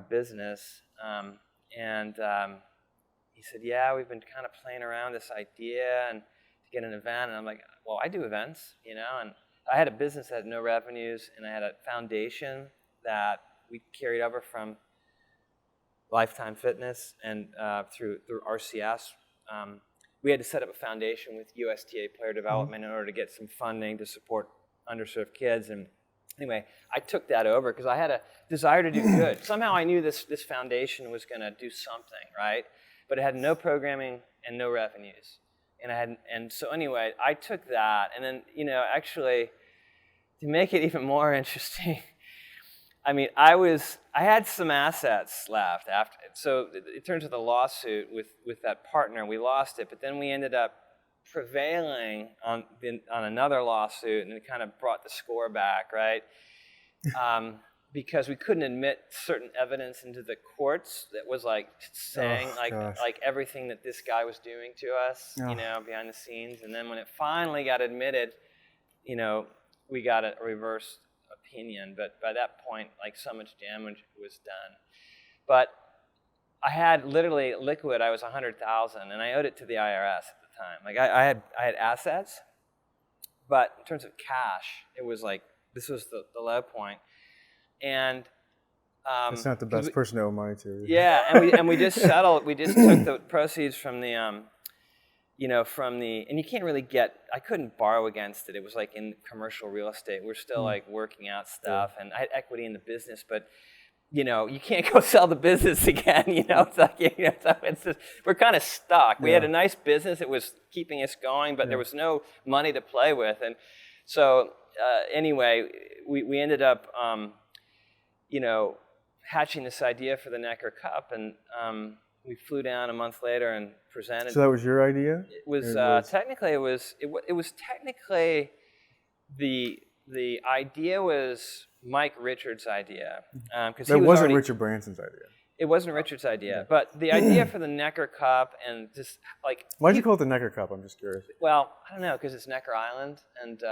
S2: business. And he said, yeah, we've been kind of playing around this idea and to get an event. And I'm like, well, I do events, and I had a business that had no revenues, and I had a foundation that we carried over from Lifetime Fitness and through RCS. We had to set up a foundation with USTA Player Development in order to get some funding to support underserved kids. And anyway, I took that over because I had a desire to do good. Somehow I knew this foundation was going to do something, right? But it had no programming and no revenues. And so anyway, I took that, and then, actually, to make it even more interesting, I mean, I had some assets left after. So it turned to the lawsuit with that partner. We lost it, but then we ended up prevailing on another lawsuit, and it kind of brought the score back, right? because we couldn't admit certain evidence into the courts that was like saying like everything that this guy was doing to us, behind the scenes. And then when it finally got admitted, we got a reversed opinion. But by that point, like so much damage was done. But I had literally liquid. I was $100,000, and I owed it to the IRS at the time. Like I had assets, but in terms of cash, it was like this was the low point. And
S1: it's not the best person to owe money to.
S2: Yeah, and we just settled. We just took the proceeds from the and you can't really I couldn't borrow against it. It was like in commercial real estate. We're still like working out stuff, and I had equity in the business, but you can't go sell the business again. It's like it's just, we're kind of stuck. We had a nice business; it was keeping us going, but there was no money to play with, and so anyway, we ended up hatching this idea for the Necker Cup, and we flew down a month later and presented.
S1: So that was your idea?
S2: It was technically it was technically the idea was Mike Richards' idea, because
S1: it wasn't Richard Branson's idea.
S2: It wasn't Richard's idea, but the idea for the Necker Cup and just like
S1: why'd you call it the Necker Cup? I'm just curious.
S2: Well, I don't know, because it's Necker Island, and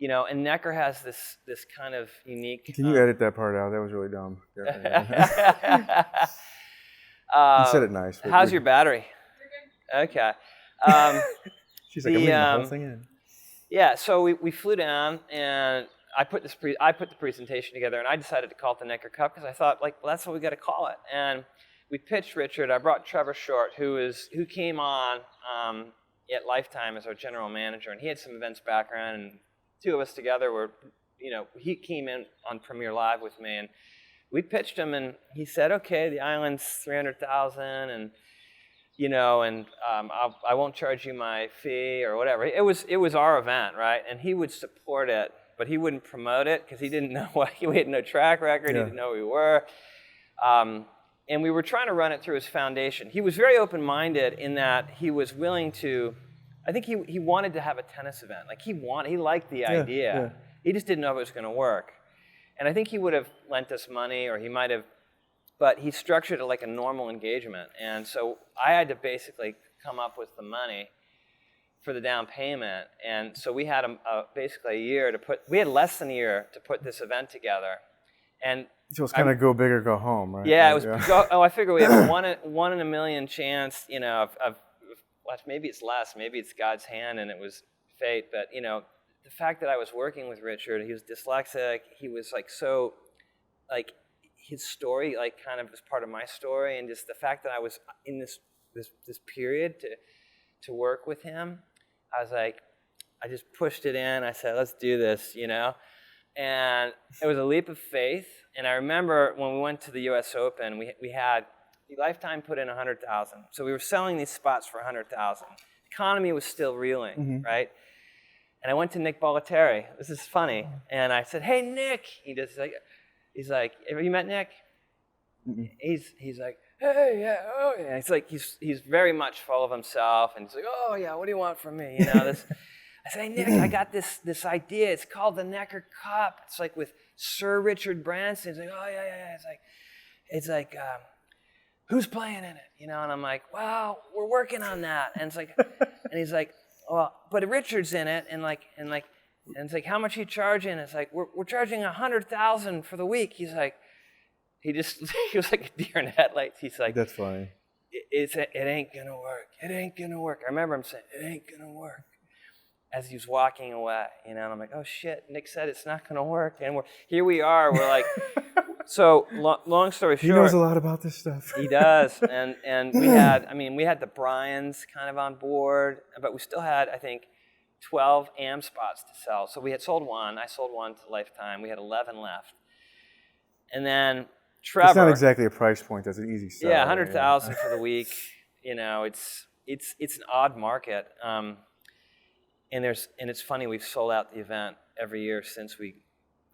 S2: and Necker has this kind of unique.
S1: Can you edit that part out? That was really dumb. You said it nice.
S2: How's your battery? Okay.
S1: She's like, I'm leaving the whole thing in.
S2: Yeah, so we flew down, and I put the presentation together, and I decided to call it the Necker Cup because I thought, like, well, that's what we got to call it. And we pitched Richard. I brought Trevor Short, who came on at Lifetime as our general manager, and he had some events background, and two of us together were, he came in on Premiere Live with me, and we pitched him, and he said, okay, the island's $300,000, and I won't charge you my fee or whatever. It was our event, right? And he would support it, but he wouldn't promote it because he didn't know we had no track record. He didn't know who we were. And we were trying to run it through his foundation. He was very open-minded in that he was willing to, I think he wanted to have a tennis event. Like he liked the idea. Yeah. He just didn't know if it was going to work. And I think he would have lent us money, or he might have, but he structured it like a normal engagement. And so I had to basically come up with the money for the down payment. And so we had basically a year we had less than a year to put this event together. And
S1: so it's kind of go big or go home, right?
S2: Yeah, it was. I figure we have a 1 in a million chance, of maybe it's less, maybe it's God's hand and it was fate. But the fact that I was working with Richard, he was dyslexic. He was his story kind of was part of my story, and just the fact that I was in this period to work with him, I was like, I just pushed it in. I said, let's do this, and it was a leap of faith. And I remember when we went to the U.S. Open, we had Lifetime put in $100,000, so we were selling these spots for $100,000. Economy was still reeling, right? And I went to Nick Bollettieri. This is funny, and I said, hey Nick, he's like, have you met Nick? Mm-hmm. He's like, hey, yeah, oh yeah. It's like he's very much full of himself, and he's like, oh yeah, what do you want from me? This. I said, hey Nick, I got this idea. It's called the Necker Cup. It's like with Sir Richard Branson. He's like, oh yeah. It's like, who's playing in it? And I'm like, well, we're working on that. And it's like, and he's like, well, but Richard's in it, and it's like, how much are you charging? It's like, we're charging $100,000 for the week. He's like, he was like a deer in headlights. He's like,
S1: that's funny.
S2: It ain't gonna work. It ain't gonna work. I remember him saying, it ain't gonna work, as he was walking away. And I'm like, oh shit, Nick said it's not gonna work, and here we are. We're like, so long story short,
S1: he knows a lot about this stuff.
S2: He does, and we had the Bryans kind of on board, but we still had, I think, 12 AM spots to sell. So we had sold one. I sold one to Lifetime. We had 11 left. And then Trevor.
S1: It's not exactly a price point. That's an easy sell.
S2: Yeah, $100,000 for the week. It's an odd market. And it's funny, we've sold out the event every year since we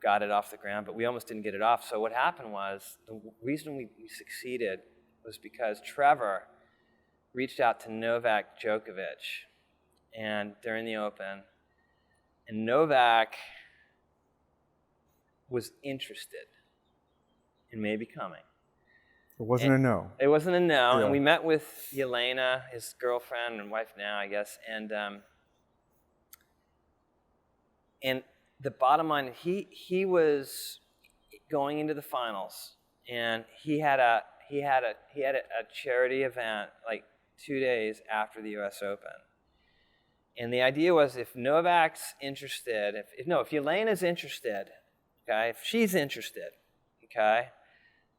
S2: got it off the ground, but we almost didn't get it off. So what happened was, the reason we succeeded was because Trevor reached out to Novak Djokovic and during the Open, and Novak was interested. and may be coming.
S1: It wasn't a no.
S2: It wasn't a no,
S1: Yeah.
S2: and we met with Yelena, his girlfriend and wife now, I guess, and the bottom line, he was going into the finals, and he had a charity event like 2 days after the U.S. Open. And the idea was, if Novak's interested, if Yelena's interested, okay, if she's interested, okay,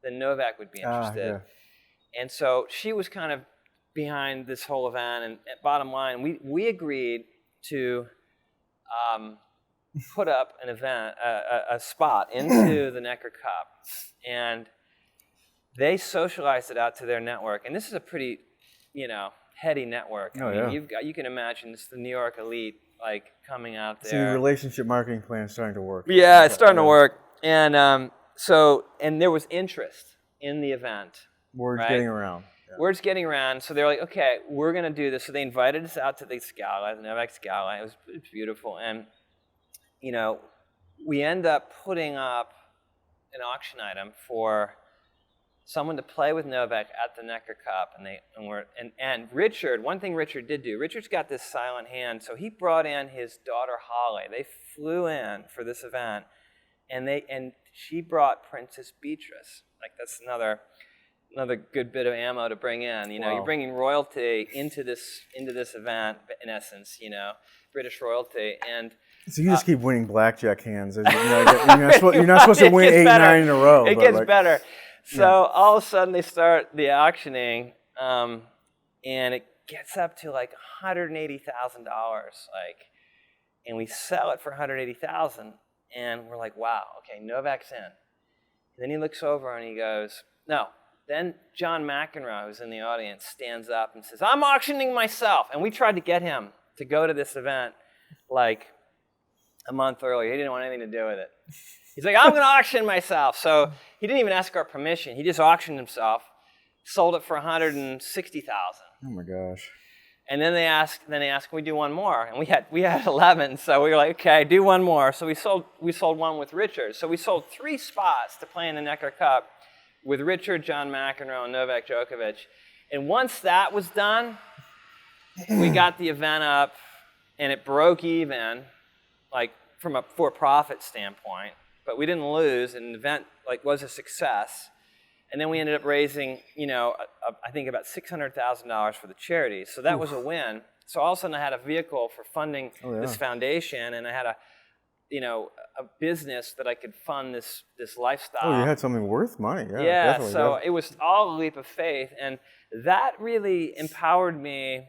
S2: then Novak would be interested.
S1: Yeah.
S2: And so she was kind of behind this whole event. And bottom line, we agreed to put up an event, a spot into the Necker Cup, and they socialized it out to their network. And this is a pretty, heady network. I mean, you can imagine it's the New York elite, like, coming out there.
S1: So your relationship marketing plan is starting to work.
S2: Yeah, it's starting to work. And and there was interest in the event.
S1: Word's getting around.
S2: Yeah. Word's getting around. So they're like, okay, we're going to do this. So they invited us out to this gala, the Novak's gala. It was beautiful. And, we end up putting up an auction item for someone to play with Novak at the Necker Cup, and Richard. One thing Richard did do, Richard's got this silent hand, so he brought in his daughter Holly. They flew in for this event, and she brought Princess Beatrice. Like, that's another good bit of ammo to bring in. Wow. You're bringing royalty into this event, in essence. British royalty, and
S1: so you just keep winning blackjack hands. You're not supposed to win 8, 9 in a row.
S2: It gets better. So all of a sudden they start the auctioning, and it gets up to like $180,000, and we sell it for $180,000, and we're like, wow, okay, Novak's in. And then he looks over and he goes, no. Then John McEnroe, who's in the audience, stands up and says, I'm auctioning myself. And we tried to get him to go to this event like a month earlier. He didn't want anything to do with it. He's like, I'm going to auction myself. So he didn't even ask our permission. He just auctioned himself, sold it for $160,000.
S1: Oh my gosh!
S2: And then they asked, can we do one more? And we had 11, so we were like, okay, do one more. So we sold one with Richard. So we sold 3 spots to play in the Necker Cup with Richard, John McEnroe, and Novak Djokovic. And once that was done, we got the event up, and it broke even, like from a for-profit standpoint. But we didn't lose, and the event was a success. And then we ended up raising, I think about $600,000 for the charity. So that was a win. So all of a sudden I had a vehicle for funding this foundation, and I had a business that I could fund this lifestyle.
S1: Oh, you had something worth money.
S2: Yeah, so it was all a leap of faith. And that really empowered me,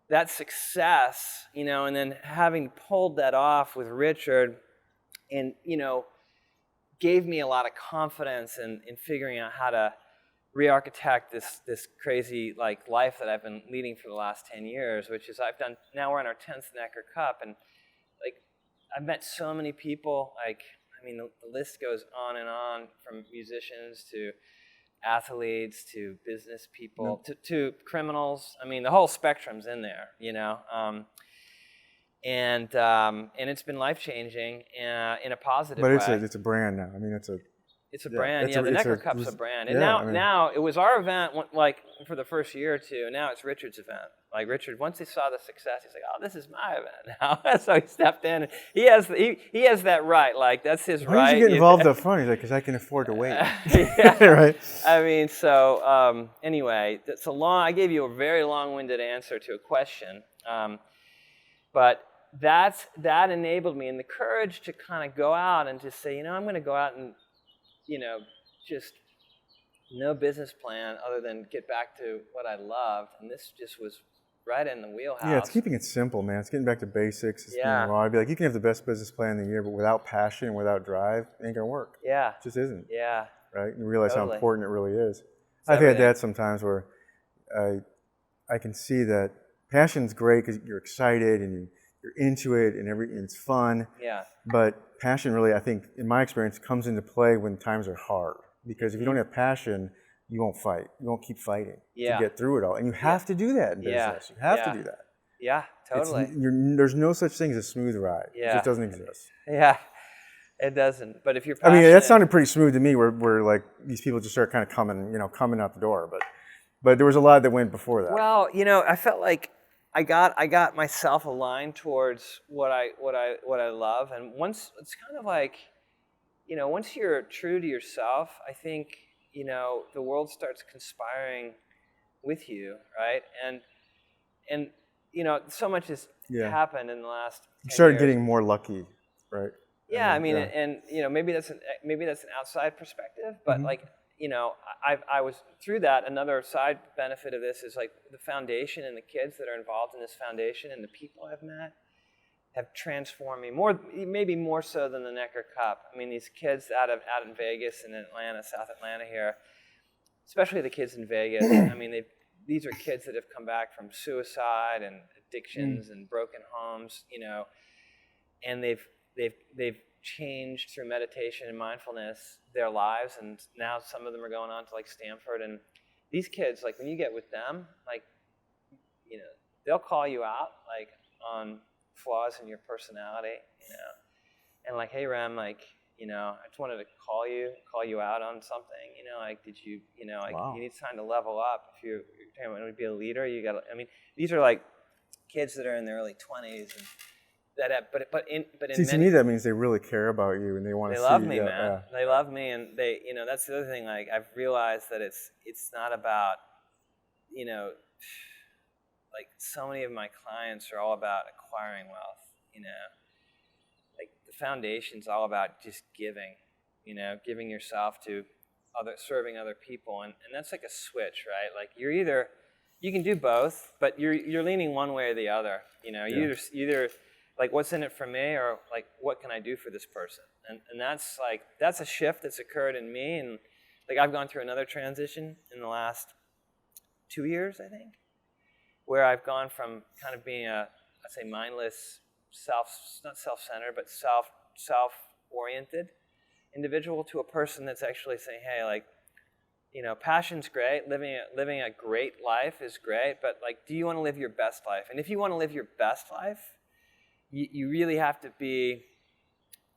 S2: that success, and then having pulled that off with Richard, and, gave me a lot of confidence in figuring out how to re-architect this crazy life that I've been leading for the last 10 years, which is now we're on our 10th Necker Cup, and I've met so many people, the list goes on and on, from musicians to athletes to business people to criminals. The whole spectrum's in there, and it's been life-changing in a positive way.
S1: But it's a brand now.
S2: It's a brand. The Necker Cup's a brand. And now it was our event, for the first year or two, and now it's Richard's event. Richard, once he saw the success, he's like, oh, this is my event now. So he stepped in. And he has that right. That's his right.
S1: Why did you get involved up front? He's like, because I can afford to wait.
S2: Right. Anyway, I gave you a very long-winded answer to a question. But that enabled me, and the courage to kind of go out and just say, I'm going to go out and, just no business plan other than get back to what I loved. And this just was right in the wheelhouse.
S1: Yeah, it's keeping it simple, man. It's getting back to basics. It's being raw. I'd be like, you can have the best business plan in the year, but without passion and without drive, it ain't going to work.
S2: Yeah.
S1: It just isn't.
S2: Yeah.
S1: Right? You realize how important it really is.
S2: It's
S1: I've had that sometimes where I can see that passion's great because you're excited and you're into it and it's fun.
S2: Yeah.
S1: But passion really, I think, in my experience, comes into play when times are hard. Because if you don't have passion, you won't fight. You won't keep fighting to get through it all. And you have to do that in business. You have to do that.
S2: Yeah, totally.
S1: There's no such thing as a smooth ride. It just doesn't exist.
S2: Yeah. It doesn't. But if you're
S1: I mean,
S2: passionate,
S1: that sounded pretty smooth to me. Where like these people just start kind of coming out the door. But there was a lot that went before that.
S2: well, I felt like I got myself aligned towards what I love, and once it's kind of like, once you're true to yourself, I think, the world starts conspiring with you, right? And so much has
S1: Yeah.
S2: happened in the last
S1: You
S2: 10
S1: started
S2: years.
S1: getting more lucky, right?
S2: Yeah, I mean,
S1: Yeah.
S2: and maybe that's an outside perspective, but
S1: Mhm.
S2: like, I was through that. Another side benefit of this is like the foundation and the kids that are involved in this foundation and the people I've met have transformed me maybe more so than the Necker Cup. I mean, these kids out in Vegas and Atlanta, South Atlanta here, especially the kids in Vegas. I mean, these are kids that have come back from suicide and addictions and broken homes, and they've changed through meditation and mindfulness their lives, and now some of them are going on to like Stanford. And these kids, like when you get with them, like, they'll call you out like on flaws in your personality, and like, hey Rem, like, I just wanted to call you out on something, like, did you, like,
S1: Wow.
S2: you need time to level up. If you're trying to be a leader, you got to, I mean, these are like kids that are in their early 20s and that have, but in
S1: See, to
S2: many,
S1: me, that means they really care about you and they want
S2: they
S1: to
S2: love
S1: see.
S2: me,
S1: Yeah,
S2: man.
S1: yeah.
S2: They love me, and they, that's the other thing. Like, I've realized that it's not about, like, so many of my clients are all about acquiring wealth. Like the foundation's all about just giving, giving yourself to serving other people, and that's like a switch, right? Like you can do both, but you're leaning one way or the other. You either like, what's in it for me, or like, what can I do for this person? And that's a shift that's occurred in me, and like, I've gone through another transition in the last 2 years, I think, where I've gone from kind of being I'd say mindless, not self-centered, but self-oriented individual to a person that's actually saying, hey, like, passion's great, living a great life is great, but like, do you want to live your best life? And if you want to live your best life, you really have to be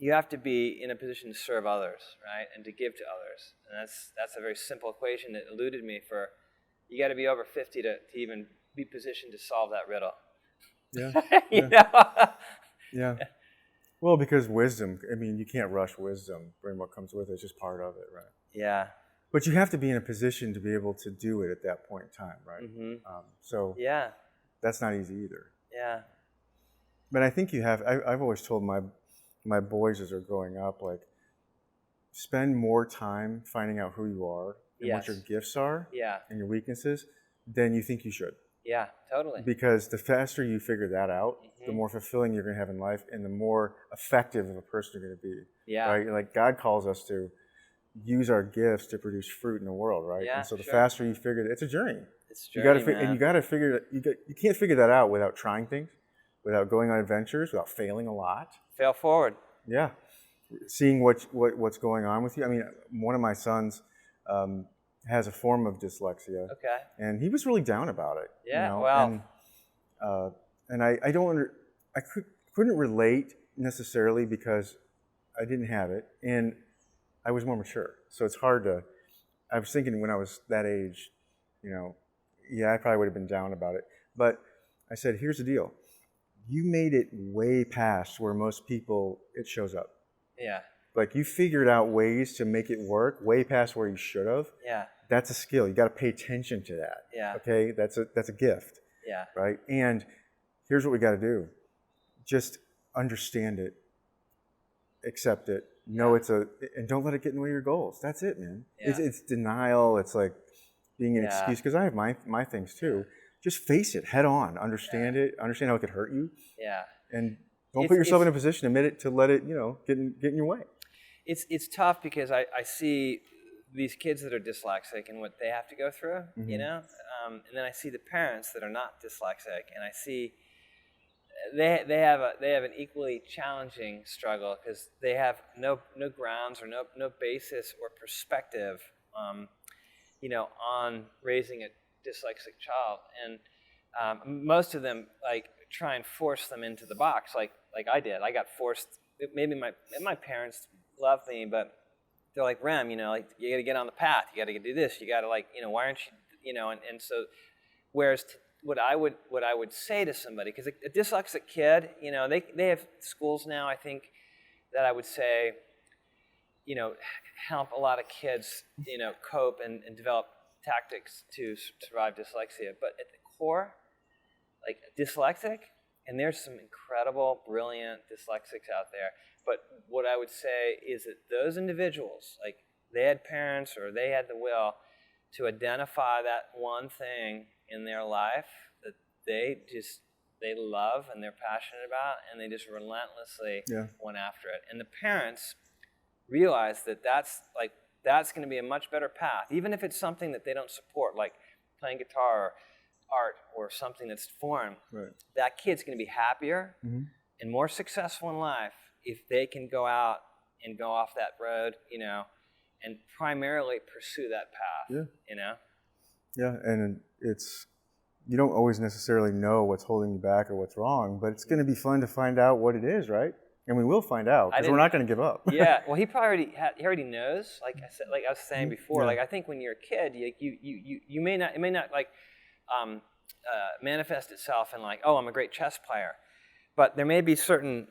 S2: in a position to serve others, right, and to give to others. And that's a very simple equation that eluded me. You got to be over 50 to even be positioned to solve that riddle.
S1: Yeah. Yeah. Well, because wisdom, I mean, you can't rush wisdom. Bring what comes with it. It's just part of it, right?
S2: Yeah.
S1: But you have to be in a position to be able to do it at that point in time, right?
S2: Mm-hmm.
S1: So
S2: yeah,
S1: that's not easy either.
S2: Yeah.
S1: But I think you have. I've always told my boys as they're growing up, like, spend more time finding out who you are and what your gifts are and your weaknesses than you think you should.
S2: Yeah, totally.
S1: Because the faster you figure that out, the more fulfilling you're going to have in life and the more effective of a person you're going to be.
S2: Yeah.
S1: Right? Like, God calls us to use our gifts to produce fruit in the world, right?
S2: Yeah,
S1: and so the faster you figure it's a journey.
S2: It's a journey,
S1: and you got to figure you can't figure that out without trying things, without going on adventures, without failing a lot.
S2: Fail forward.
S1: Yeah. Seeing what's going on with you. I mean, one of my sons has a form of dyslexia.
S2: Okay.
S1: And he was really down about it.
S2: Yeah. Well.
S1: And I couldn't relate necessarily because I didn't have it, and I was more mature. So it's hard to. I was thinking when I was that age, I probably would have been down about it. But I said, here's the deal. You made it way past where most people, it shows up.
S2: Yeah.
S1: Like, you figured out ways to make it work way past where you should have.
S2: Yeah.
S1: That's a skill. You got to pay attention to that.
S2: Yeah.
S1: Okay? That's a gift.
S2: Yeah.
S1: Right? And here's what we got to do. Just understand it. Accept it. Know and don't let it get in the way of your goals. That's it, man.
S2: Yeah.
S1: It's denial. It's like being an excuse, because I have my things too. Just face it head on. Understand it. Understand how it could hurt you.
S2: Yeah.
S1: And don't put yourself in a position, admit it, to let it, get in your way.
S2: It's tough because I see these kids that are dyslexic and what they have to go through, and then I see the parents that are not dyslexic, and I see they have an equally challenging struggle because they have no grounds or no basis or perspective, on raising a dyslexic child, and most of them like try and force them into the box, like I did. I got forced. Maybe my parents love me, but they're like, Rem, like you got to get on the path. You got to do this. You got to why aren't you, and so, whereas what I would say to somebody, because a dyslexic kid, they have schools now, I think, that I would say, help a lot of kids, cope and develop tactics to survive dyslexia. But at the core, like dyslexic, and there's some incredible, brilliant dyslexics out there. But what I would say is that those individuals, like they had parents or they had the will to identify that one thing in their life that they love and they're passionate about, and they just relentlessly went after it. And the parents realize that that's going to be a much better path, even if it's something that they don't support, like playing guitar or art or something that's foreign.
S1: Right.
S2: That kid's going to be happier and more successful in life if they can go out and go off that road, and primarily pursue that path.
S1: Yeah, and you don't always necessarily know what's holding you back or what's wrong, but it's going to be fun to find out what it is, right? And we will find out, because we're not going to give up.
S2: Yeah, well, he already knows. Like I was saying before, like I think when you're a kid, you may not, it may not manifest itself in like, oh, I'm a great chess player, but there may be certain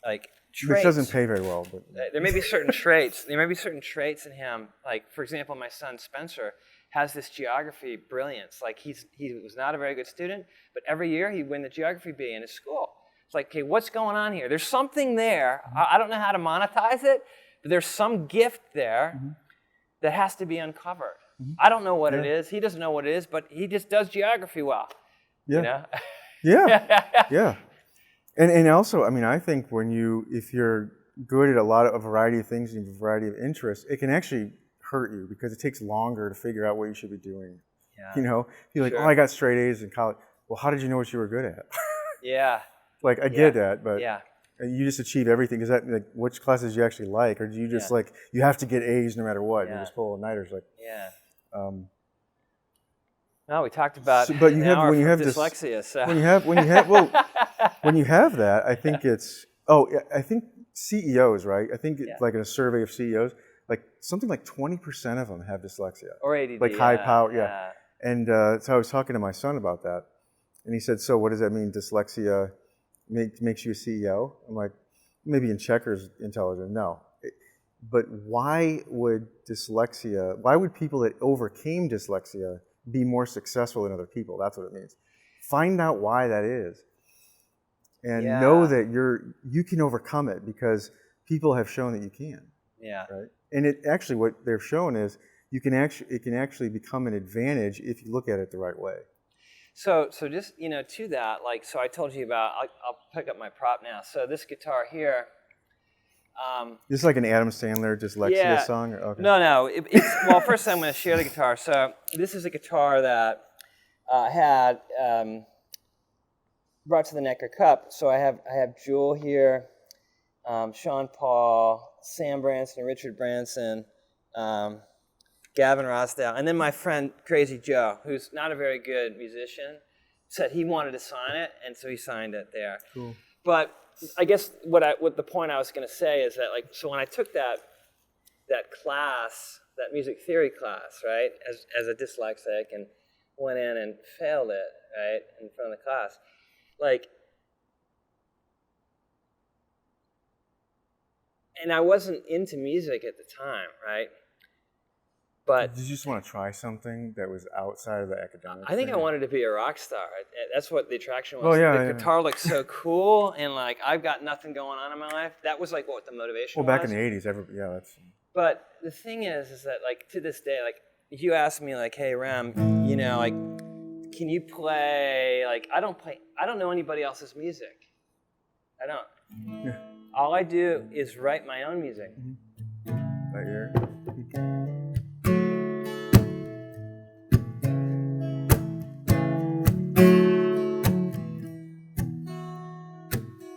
S2: like traits.
S1: Which doesn't pay very well, but
S2: there may be certain traits. There may be certain traits in him. Like, for example, my son Spencer has this geography brilliance. Like he was not a very good student, but every year he'd win the geography bee in his school. It's like, okay, what's going on here? There's something there. I don't know how to monetize it, but there's some gift there that has to be uncovered. I don't know what it is. He doesn't know what it is, but he just does geography well.
S1: Yeah. Yeah. And also, I mean, I think if you're good at a variety of things and a variety of interests, it can actually hurt you because it takes longer to figure out what you should be doing. Yeah. You're like, oh, I got straight A's in college. Well, how did you know what you were good at?
S2: Yeah.
S1: Like, I get that, but you just achieve everything. Is that like which classes you actually like, or do you just like you have to get A's no matter what? You just pull all-nighters, like.
S2: No, we talked about
S1: but you have when you have
S2: dyslexia. So
S1: when you have that, I think I think CEOs, right? I think like in a survey of CEOs, like something like 20% of them have dyslexia
S2: or ADD,
S1: like high power, And so I was talking to my son about that, and he said, "So what does that mean? Dyslexia makes you a CEO?" I'm like, maybe in checkers intelligent, no. But why would people that overcame dyslexia be more successful than other people? That's what it means. Find out why that is. And know that you can overcome it because people have shown that you can.
S2: Yeah.
S1: Right? And what they've shown is it can actually become an advantage if you look at it the right way.
S2: So just, to that, like, so I told you about, I'll pick up my prop now. So this guitar here.
S1: This is like an Adam Sandler dyslexia song? Okay.
S2: No. Well, first I'm going to share the guitar. So this is a guitar that had brought to the Necker Cup. So I have Jewel here, Sean Paul, Sam Branson, Richard Branson, Gavin Rossdale, and then my friend Crazy Joe, who's not a very good musician, said he wanted to sign it, and so he signed it there.
S1: Cool.
S2: But I guess what the point I was going to say is that, like, so when I took that class, that music theory class, right, as a dyslexic, and went in and failed it, right, in front of the class, like, and I wasn't into music at the time, right? But
S1: did you just want to try something that was outside of the academic?
S2: I think I wanted to be a rock star. That's what the attraction was.
S1: Oh, yeah,
S2: the guitar looked so cool, and like I've got nothing going on in my life. That was like what the motivation was.
S1: Well, back in the 80s, that's.
S2: But the thing is that like to this day, like if you ask me like, hey Rem, like, can you play? Like I don't know anybody else's music. I don't.
S1: Yeah.
S2: All I do is write my own music.
S1: Right here.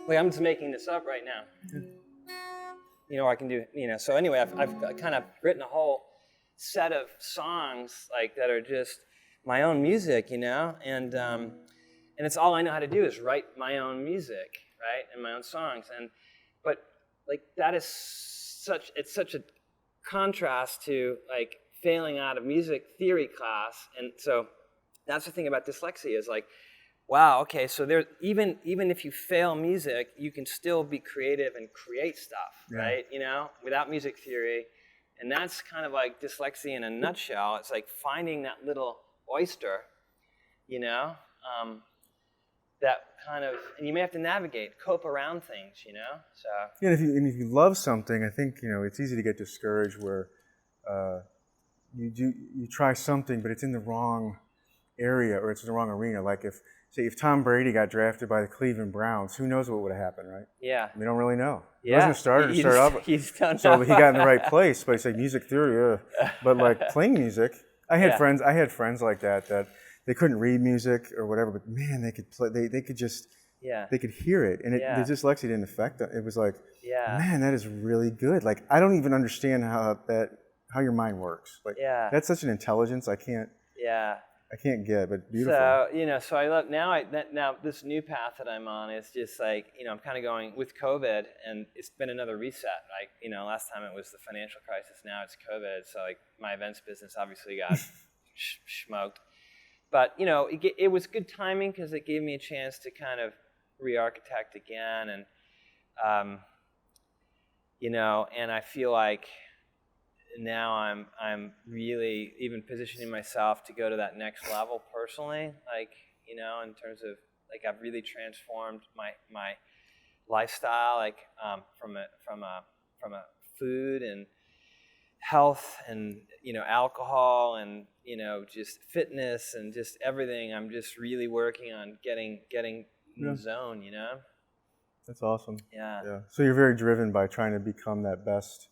S2: Like I'm just making this up right now. I can do. So anyway, I've kind of written a whole set of songs like that are just my own music, and it's all I know how to do is write my own music, right, and my own songs, but like that is it's such a contrast to like failing out of music theory class. And so that's the thing about dyslexia is like, wow, okay, so there even if you fail music, you can still be creative and create stuff, right? You know, without music theory. And that's kind of like dyslexia in a nutshell. It's like finding that little oyster, you know, that kind of, and you may have to navigate, cope around things, you know. So
S1: yeah, and if you love something, I think it's easy to get discouraged where you try something, but it's in the wrong area or it's in the wrong arena. Like if Tom Brady got drafted by the Cleveland Browns, who knows what would have happened, right?
S2: yeah,
S1: We don't really know. He
S2: yeah,
S1: wasn't a starter to start off.
S2: You just don't
S1: So
S2: know.
S1: he got in the right place. But it's like music theory, but like playing music. I had friends like that they couldn't read music or whatever, but man, they could play. They could just they could hear it, and the dyslexia didn't affect them. It was like, man, that is really good. Like I don't even understand how your mind works. Like that's such an intelligence I can't get, but beautiful.
S2: So so I love now this new path that I'm on is just like I'm kind of going with COVID, and it's been another reset. Like last time it was the financial crisis, now it's COVID. So like my events business obviously got smoked, but it was good timing because it gave me a chance to kind of re-architect again, and and I feel like now I'm really even positioning myself to go to that next level personally, like in terms of like I've really transformed my lifestyle, like from a food and health and alcohol and just fitness and just everything. I'm just really working on getting in the zone.
S1: That's awesome.
S2: Yeah.
S1: So you're very driven by trying to become that best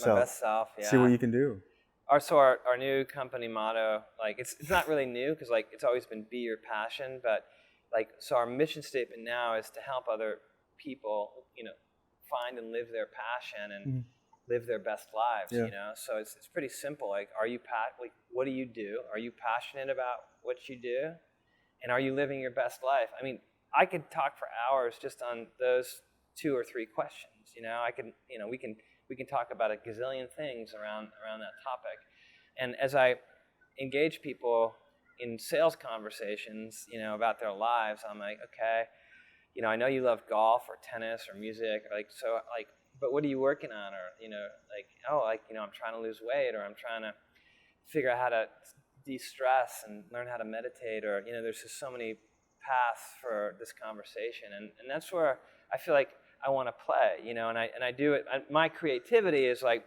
S2: my best self. Yeah.
S1: See what you can do.
S2: Our new company motto, like it's not really new because like it's always been be your passion, but like so our mission statement now is to help other people, find and live their passion and live their best lives. So it's pretty simple. Like, what do you do? Are you passionate about what you do, and are you living your best life? I mean, I could talk for hours just on those 2 or 3 questions. We can talk about a gazillion things around that topic. And as I engage people in sales conversations, about their lives, I'm like, okay, I know you love golf or tennis or music, but what are you working on? Or, I'm trying to lose weight, or I'm trying to figure out how to de-stress and learn how to meditate, or, there's just so many paths for this conversation. And that's where I feel like I want to play, and I do it. My creativity is like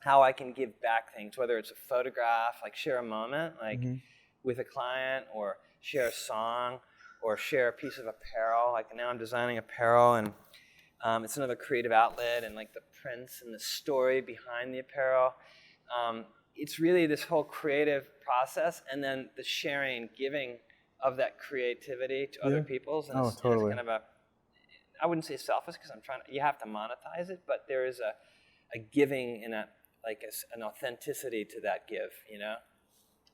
S2: how I can give back things, whether it's a photograph, like share a moment, like with a client, or share a song, or share a piece of apparel. Like now I'm designing apparel, and it's another creative outlet, and like the prints and the story behind the apparel. It's really this whole creative process, and then the sharing, giving of that creativity to other people's. And it's kind of I wouldn't say selfish because you have to monetize it, but there is a giving and an authenticity to that give,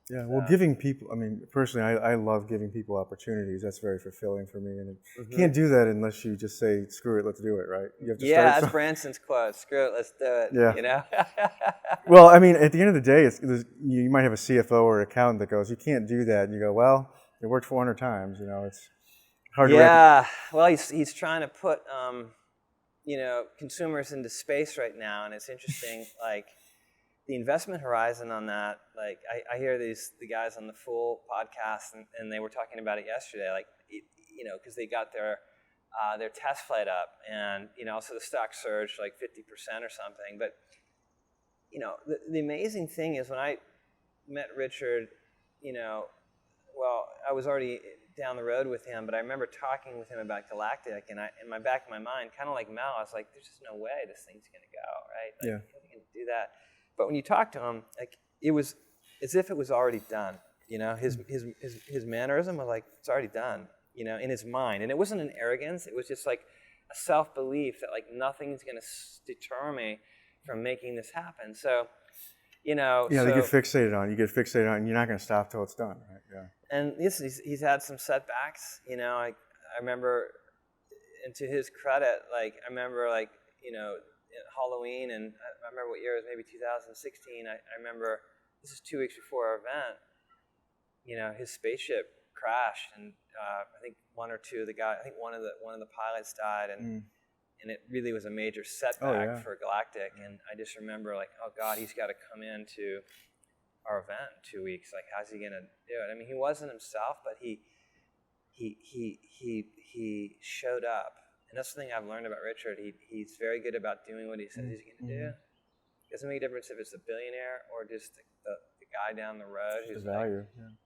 S1: Yeah, well, giving people, I mean, personally, I love giving people opportunities. That's very fulfilling for me. And you can't do that unless you just say, screw it, let's do it, right? You have to start
S2: that's Branson's quote, screw it, let's do it,
S1: Well, I mean, at the end of the day, you might have a CFO or accountant that goes, you can't do that. And you go, well, it worked 400 times, it's hard to
S2: well, he's trying to put, consumers into space right now. And it's interesting, like, the investment horizon on that, like I hear the guys on the Fool podcast, and they were talking about it yesterday, like, because they got their test flight up, and so the stock surged like 50% or something. But the amazing thing is when I met Richard, well, I was already down the road with him, but I remember talking with him about Galactic, and in my back of my mind, kind of like Mel, I was like, there's just no way this thing's gonna go, right? Like, how are we gonna do that? But when you talk to him, like, it was as if it was already done. His mannerism was like, it's already done, in his mind. And it wasn't an arrogance. It was just like a self-belief that like nothing's going to deter me from making this happen. So,
S1: they get fixated on it. You get fixated on it, and you're not going to stop till it's done, right? Yeah.
S2: And he's had some setbacks. I remember, and to his credit, like I remember, like Halloween, and I remember what year it was, maybe 2016. I remember this is 2 weeks before our event. His spaceship crashed, and I think one of the pilots died, and it really was a major setback for Galactic. And I just remember like, oh God, he's got to come into our event in 2 weeks. Like, how's he gonna do it? I mean, he wasn't himself, but he showed up. And that's the thing I've learned about Richard. He's very good about doing what he says he's going to do. It doesn't make a difference if it's the billionaire or just the guy down the road who's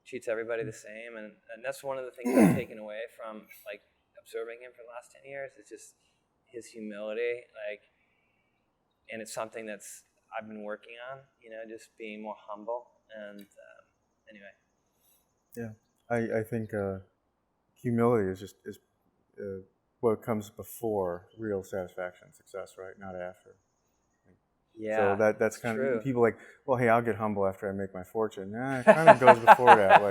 S2: treats everybody the same. And that's one of the things I've taken away from like observing him for the last 10 years. It's just his humility, and it's something that's I've been working on. Just being more humble. And anyway.
S1: Yeah, I think humility is what comes before real satisfaction, success, right? Not after.
S2: Yeah.
S1: So that's kind of people like, well, hey, I'll get humble after I make my fortune. Nah, it kind of goes before that,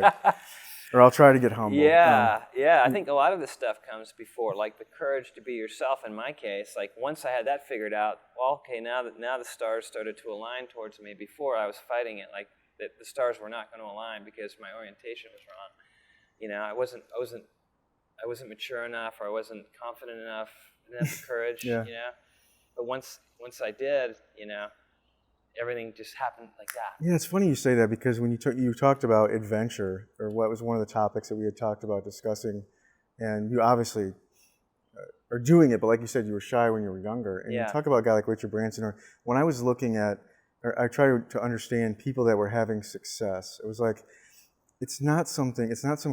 S1: or I'll try to get humble.
S2: Yeah, I think a lot of this stuff comes before, like the courage to be yourself. In my case, like once I had that figured out, well, okay, now the stars started to align towards me. Before I was fighting it, like that the stars were not going to align because my orientation was wrong. I wasn't mature enough, or I wasn't confident enough. I didn't have the courage. But once I did, everything just happened like that.
S1: Yeah, it's funny you say that, because when you talked about adventure, or what was one of the topics that we had talked about discussing, and you obviously are doing it, but like you said, you were shy when you were younger. And you talk about a guy like Richard Branson, or when I was looking at, or I try to understand people that were having success, it was like, it's not some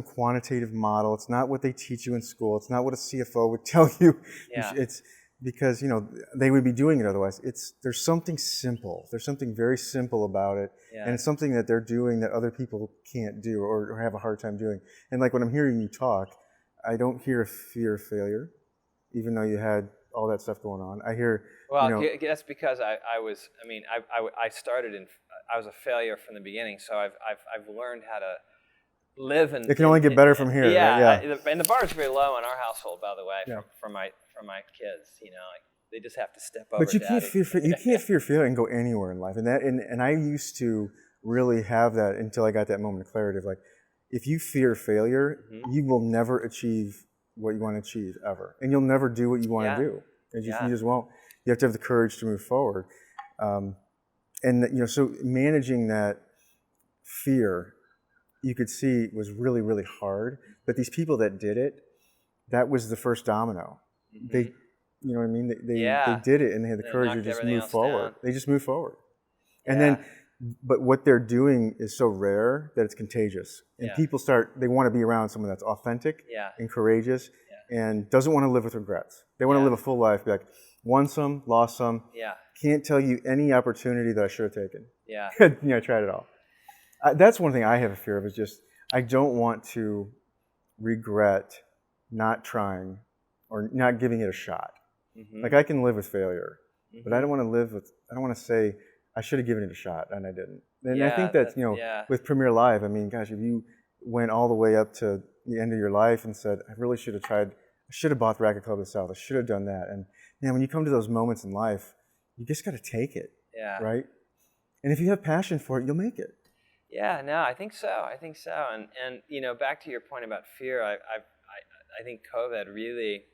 S1: quantitative model. It's not what they teach you in school. It's not what a CFO would tell you.
S2: Yeah.
S1: It's because they would be doing it otherwise. There's something simple. There's something very simple about it, and it's something that they're doing that other people can't do or have a hard time doing. And like when I'm hearing you talk, I don't hear a fear of failure, even though you had all that stuff going on. I hear.
S2: Well, that's because I started I was a failure from the beginning, so I've learned how to live and
S1: it can only get better from here.
S2: Yeah,
S1: right?
S2: And the bar is very low in our household, by the way, for my kids. Like they just have to step over.
S1: But you can't fear failure and go anywhere in life, and I used to really have that until I got that moment of clarity of like, if you fear failure, you will never achieve what you want to achieve ever, and you'll never do what you want to do. You just won't. You have to have the courage to move forward, so managing that fear, you could see, was really, really hard. But these people that did it, that was the first domino. They, you know what I mean? They did it, and they had the courage to just move forward. Down. They just move forward. And then, but what they're doing is so rare that it's contagious. And people they want to be around someone that's authentic and courageous and doesn't want to live with regrets. They want to live a full life, be like, won some, lost some. Can't tell you any opportunity that I should have taken. I tried it all. That's one thing I have a fear of, is just, I don't want to regret not trying or not giving it a shot. Like, I can live with failure, but I don't want to say I should have given it a shot and I didn't. And I think that, with Premier Live, I mean, gosh, if you went all the way up to the end of your life and said, I really should have tried, I should have bought the Racket Club of the South, I should have done that. And when you come to those moments in life, you just got to take it, right? And if you have passion for it, you'll make it.
S2: Yeah, no, I think so. And back to your point about fear, I think COVID really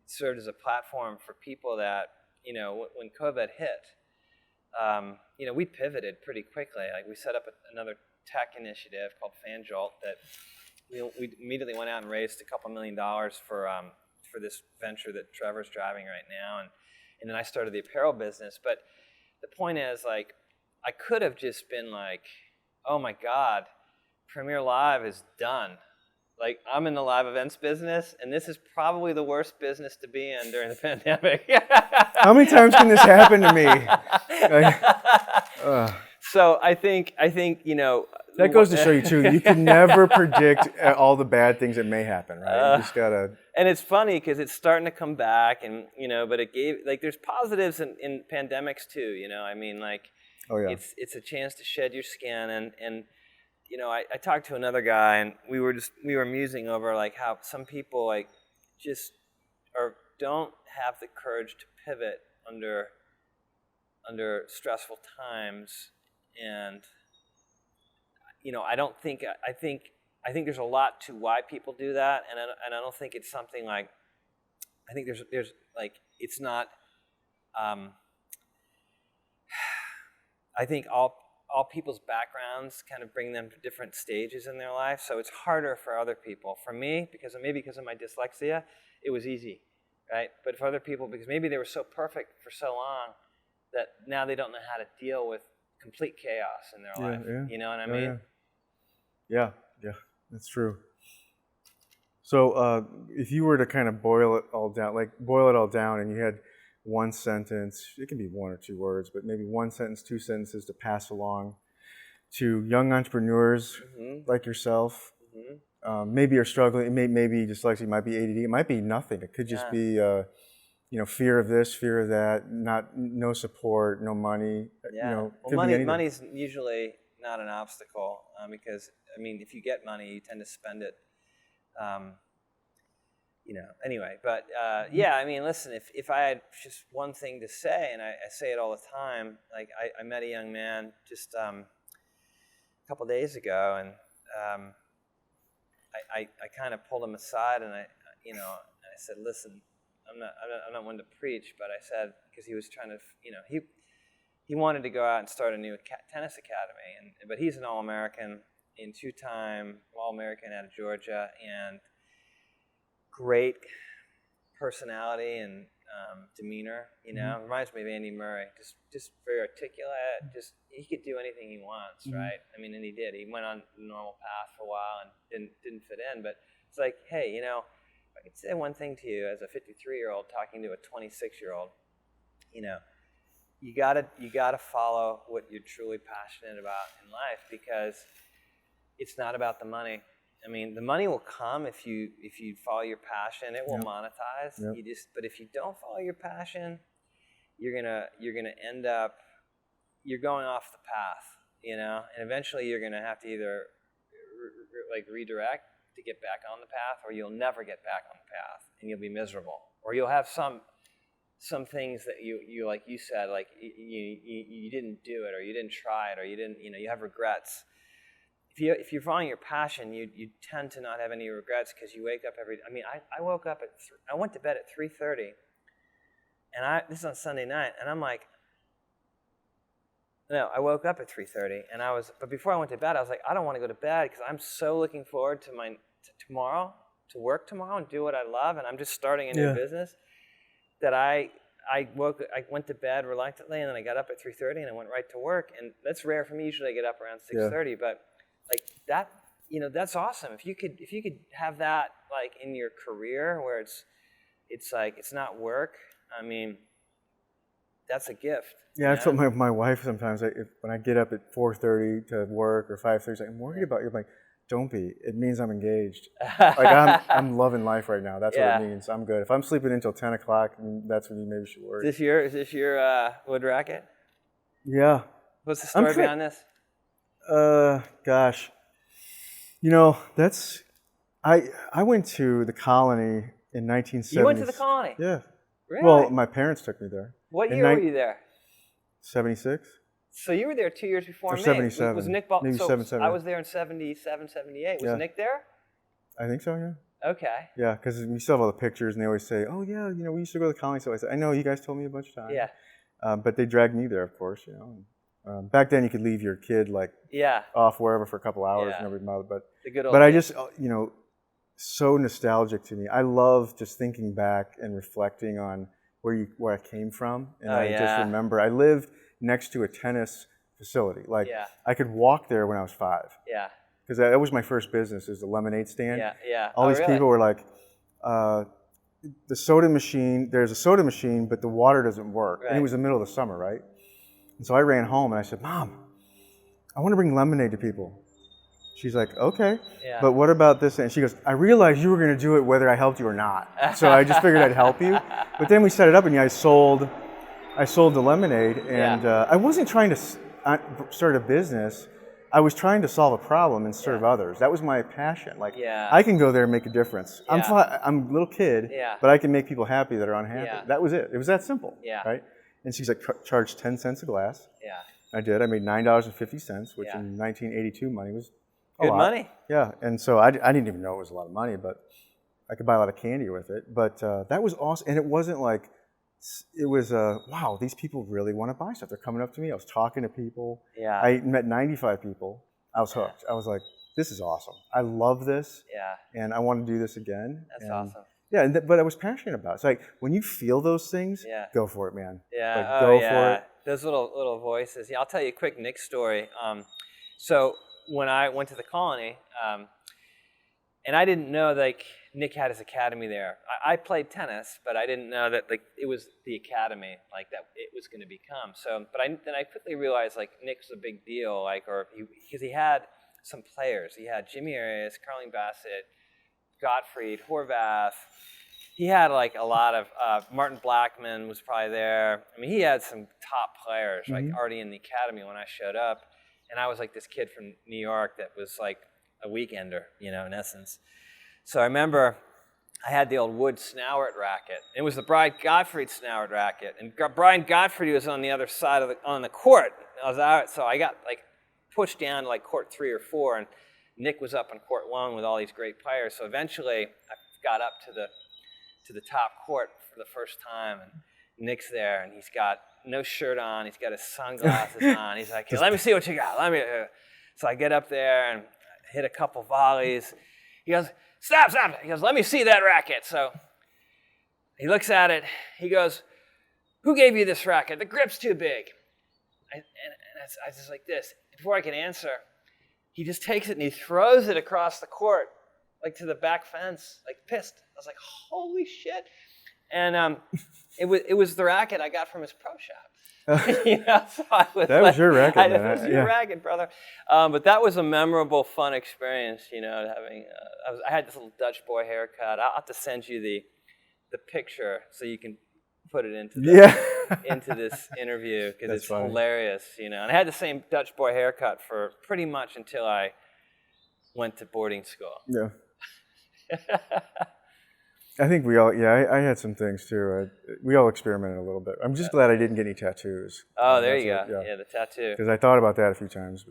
S2: served as a platform for people that, when COVID hit, we pivoted pretty quickly. Like, we set up another tech initiative called FanJolt that we immediately went out and raised a couple $1 million for this venture that Trevor's driving right now, and then I started the apparel business. But the point is, like, I could have just been like, oh my God, Premier Live is done. Like, I'm in the live events business, and this is probably the worst business to be in during the pandemic.
S1: How many times can this happen to me?
S2: So I think
S1: that goes to show you too. You can never predict all the bad things that may happen, right? You just gotta.
S2: And it's funny because it's starting to come back, and but it gave, like, there's positives in pandemics too. I mean, like, it's a chance to shed your skin, and I talked to another guy, and we were musing over, like, how some people, like, just don't have the courage to pivot under stressful times, and I think there's a lot to why people do that, and I don't think it's something like, I think there's like, it's not. I think all people's backgrounds kind of bring them to different stages in their life, so it's harder for other people. For me, because of my dyslexia, it was easy, right? But for other people, because maybe they were so perfect for so long that now they don't know how to deal with complete chaos in their life.
S1: Yeah.
S2: You know what I mean?
S1: Yeah, that's true. So if you were to kind of boil it all down, and you had one sentence, it can be one or two words, but maybe one sentence, two sentences to pass along to young entrepreneurs like yourself, maybe you're struggling, maybe dyslexia, might be ADD, it might be nothing. It could just be, fear of this, fear of that, no support, no money.
S2: Yeah. Money's usually not an obstacle because, if you get money, you tend to spend it. Anyway, but listen, if I had just one thing to say, and I say it all the time, like I met a young man just a couple days ago, and I kind of pulled him aside, and I said, listen, I'm not one to preach, but I said, because he was trying to, he wanted to go out and start a new tennis academy, but he's an All-American, two-time All-American out of Georgia, and great personality and demeanor. Reminds me of Andy Murray. Just very articulate. Just he could do anything he wants, right? And he did. He went on the normal path for a while and didn't fit in. But it's like, hey, if I could say one thing to you as a 53-year-old talking to a 26-year-old, you gotta follow what you're truly passionate about in life, because it's not about the money. The money will come if you follow your passion. It will monetize.
S1: Yep.
S2: But if you don't follow your passion, you're gonna end up, you're going off the path, and eventually you're gonna have to either redirect to get back on the path, or you'll never get back on the path and you'll be miserable, or you'll have some things that you like you said, like you didn't do it, or you didn't try it, or you didn't, you have regrets. If you're following your passion, you tend to not have any regrets, because you wake up I woke up I went to bed at 3:30, and this is on Sunday night, and I'm like, no, I woke up at 3:30, and but before I went to bed, I was like, I don't want to go to bed, because I'm so looking forward to tomorrow, to work tomorrow and do what I love, and I'm just starting a new business, that I went to bed reluctantly, and then I got up at 3:30, and I went right to work, and that's rare for me. Usually I get up around 6:30, but like that, that's awesome. If you could have that like in your career, where it's like it's not work. That's a gift.
S1: Yeah, that's what my wife sometimes. When I get up at 4:30 to work or 5:30, I'm worried about you. I'm like, don't be. It means I'm engaged. Like I'm loving life right now. That's what it means. I'm good. If I'm sleeping until 10 o'clock, that's when you maybe should worry.
S2: Is this your wood racket?
S1: Yeah.
S2: What's the story behind this?
S1: Gosh, that's, I went to the Colony in 1970.
S2: You went to the Colony?
S1: Yeah.
S2: Really?
S1: Well, my parents took me there.
S2: What year were you there?
S1: 76.
S2: So you were there 2 years before
S1: or
S2: me.
S1: 77.
S2: Was Nick Ball?
S1: Maybe 77.
S2: I was there in 77, 78. Was Nick there?
S1: I think so, yeah.
S2: Okay.
S1: Yeah, because we still have all the pictures, and they always say, oh, yeah, we used to go to the Colony. So I said, I know, you guys told me a bunch of times.
S2: Yeah.
S1: But they dragged me there, of course, back then, you could leave your kid off wherever for a couple hours, and nobody bothered. But
S2: the good old
S1: I just, so nostalgic to me. I love just thinking back and reflecting on where I came from, and just remember I lived next to a tennis facility. Like I could walk there when I was 5.
S2: Yeah.
S1: Because that was my first business, is a lemonade stand.
S2: Yeah.
S1: All these people were like, the soda machine. There's a soda machine, but the water doesn't work. Right. And it was the middle of the summer, right? And so I ran home and I said, Mom, I want to bring lemonade to people. She's like, okay, but what about this? And she goes, I realized you were going to do it whether I helped you or not. So I just figured I'd help you. But then we set it up, and I sold the lemonade, and I wasn't trying to start a business. I was trying to solve a problem and serve others. That was my passion. Like,
S2: Yeah.
S1: I can go there and make a difference.
S2: Yeah.
S1: I'm a little kid,
S2: Yeah.
S1: but I can make people happy that are unhappy.
S2: Yeah.
S1: That was it. It was that simple.
S2: Yeah.
S1: Right? And she's like, charge 10 cents a glass.
S2: Yeah.
S1: I did. I made $9.50, which
S2: Yeah.
S1: in 1982 money was a
S2: Good
S1: lot.
S2: money.
S1: Yeah. And so I didn't even know it was a lot of money, but I could buy a lot of candy with it. But that was awesome. And it wasn't like, it was, wow, these people really want to buy stuff. They're coming up to me. I was talking to people.
S2: Yeah.
S1: I met 95 people. I was hooked. I was like, this is awesome. I love this.
S2: Yeah.
S1: And I want to do this again.
S2: That's awesome.
S1: Yeah, but I was passionate about it. It's like, when you feel those things, go for it, man.
S2: Yeah.
S1: Like, go for it.
S2: Those little voices. Yeah, I'll tell you a quick Nick story. So when I went to the Colony, and I didn't know like Nick had his academy there. I played tennis, but I didn't know that like it was the academy like that it was going to become. So, but then I quickly realized like Nick's a big deal, like because he had some players. He had Jimmy Arias, Carling Bassett, Gottfried, Horvath. He had like a lot of Martin Blackman was probably there. I mean, he had some top players like already in the academy when I showed up, and I was like this kid from New York that was like a weekender, you know, in essence. So I remember I had the old wood Snowert racket. It was the Brian Gottfried Snowert racket, and Brian Gottfried was on the other side of on the court. I was out, so I got like pushed down to like court 3 or 4, and Nick was up on court 1 with all these great players. So eventually, I got up to the top court for the first time, and Nick's there, and he's got no shirt on. He's got his sunglasses on. He's like, hey, let me see what you got. So I get up there and hit a couple volleys. He goes, stop. He goes, let me see that racket. So he looks at it. He goes, who gave you this racket? The grip's too big. And I was just like this. Before I can answer, he just takes it and he throws it across the court, like to the back fence, like pissed. I was like, holy shit. And it was the racket I got from his pro shop. You know, so I was
S1: that was your racket, man.
S2: That was your racket, brother. But that was a memorable, fun experience, you know, having, I had this little Dutch boy haircut. I'll have to send you the picture so you can put it into into this interview, because it's funny. Hilarious, you know. And I had the same Dutch boy haircut for pretty much until I went to boarding school.
S1: Yeah. I think we all, I had some things too. We all experimented a little bit. I'm just glad I didn't get any tattoos.
S2: Oh, there you go. Yeah, the tattoo.
S1: Because I thought about that a few times.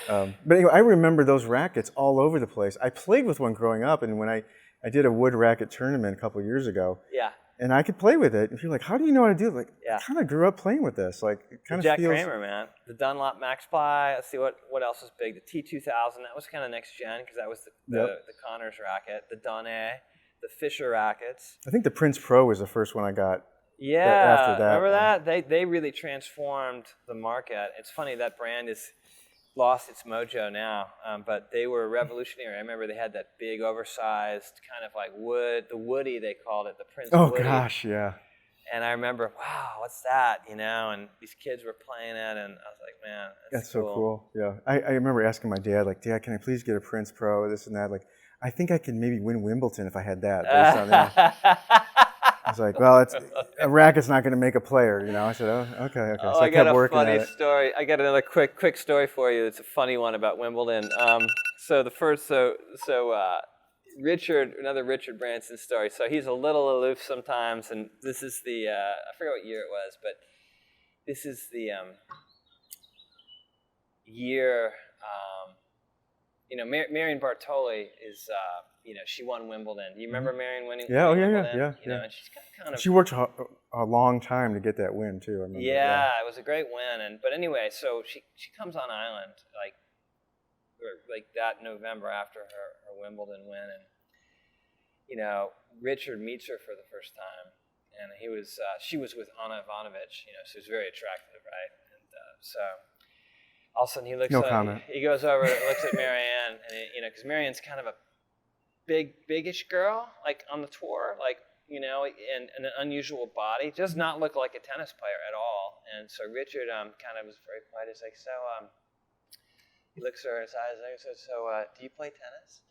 S1: But anyway, I remember those rackets all over the place. I played with one growing up, and when I did a wood racket tournament a couple of years ago.
S2: Yeah.
S1: And I could play with it. And you're like, how do you know how to do it? Like, I kind of grew up playing with this. Like, it kind of
S2: Jack
S1: feels...
S2: Kramer, man. The Dunlop Max Ply. Let's see what else was big. The T2000. That was kind of next gen, because that was the Connors racket. The Donnet. The Fisher rackets.
S1: I think the Prince Pro was the first one I got.
S2: Yeah,
S1: after that.
S2: Remember that? They really transformed the market. It's funny, that brand is lost its mojo now, but they were revolutionary. I remember they had that big, oversized kind of like wood, the Woody they called it, the Prince Woody.
S1: Oh gosh, yeah.
S2: And I remember, wow, what's that? You know, and these kids were playing it, and I was like, man, that's
S1: cool. So cool. Yeah, I remember asking my dad, like, Dad, can I please get a Prince Pro, this and that? Like, I think I could maybe win Wimbledon if I had that. Based on that. I was like, well, a racket's not going to make a player, you know. I said, oh, okay. So I kept working at it.
S2: I got a funny story. I got another quick story for you. It's a funny one about Wimbledon. Richard, another Richard Branson story. So he's a little aloof sometimes, and this is the I forget what year it was, but this is the year. You know, Marion Bartoli is. You know, she won Wimbledon. Do you remember Marion winning?
S1: Yeah,
S2: Wimbledon?
S1: yeah.
S2: You know, and she's kind of.
S1: She worked a long time to get that win too. I remember.
S2: Yeah, it was a great win, but anyway, so she comes on island like that November after her Wimbledon win, and you know, Richard meets her for the first time, and she was with Anna Ivanovic. You know, she was very attractive, right? And so. All of a sudden, he looks. He goes over, looks at Marianne, and you know, because Marianne's kind of a biggish girl, like on the tour, like, you know, and an unusual body, does not look like a tennis player at all. And so Richard kind of was very quiet. He's like, he looks at her in his eyes, and so do you play tennis?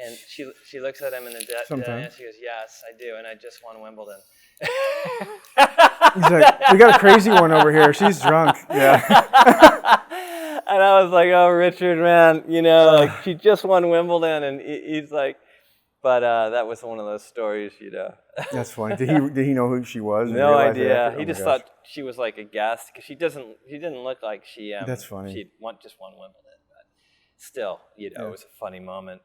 S2: And she looks at him in the and she goes, yes, I do, and I just won Wimbledon.
S1: He's like, we got a crazy one over here. She's drunk. Yeah.
S2: And I was like, oh, Richard, man, you know, like she just won Wimbledon, and he's like, but that was one of those stories, you know.
S1: That's funny. Did he know who she was? And
S2: No
S1: realize it
S2: idea.
S1: after?
S2: He
S1: Oh my
S2: just
S1: gosh.
S2: thought she was like a guest because she didn't look like she
S1: That's funny.
S2: just won Wimbledon, but still, you know,
S1: Yeah.
S2: it was a funny moment.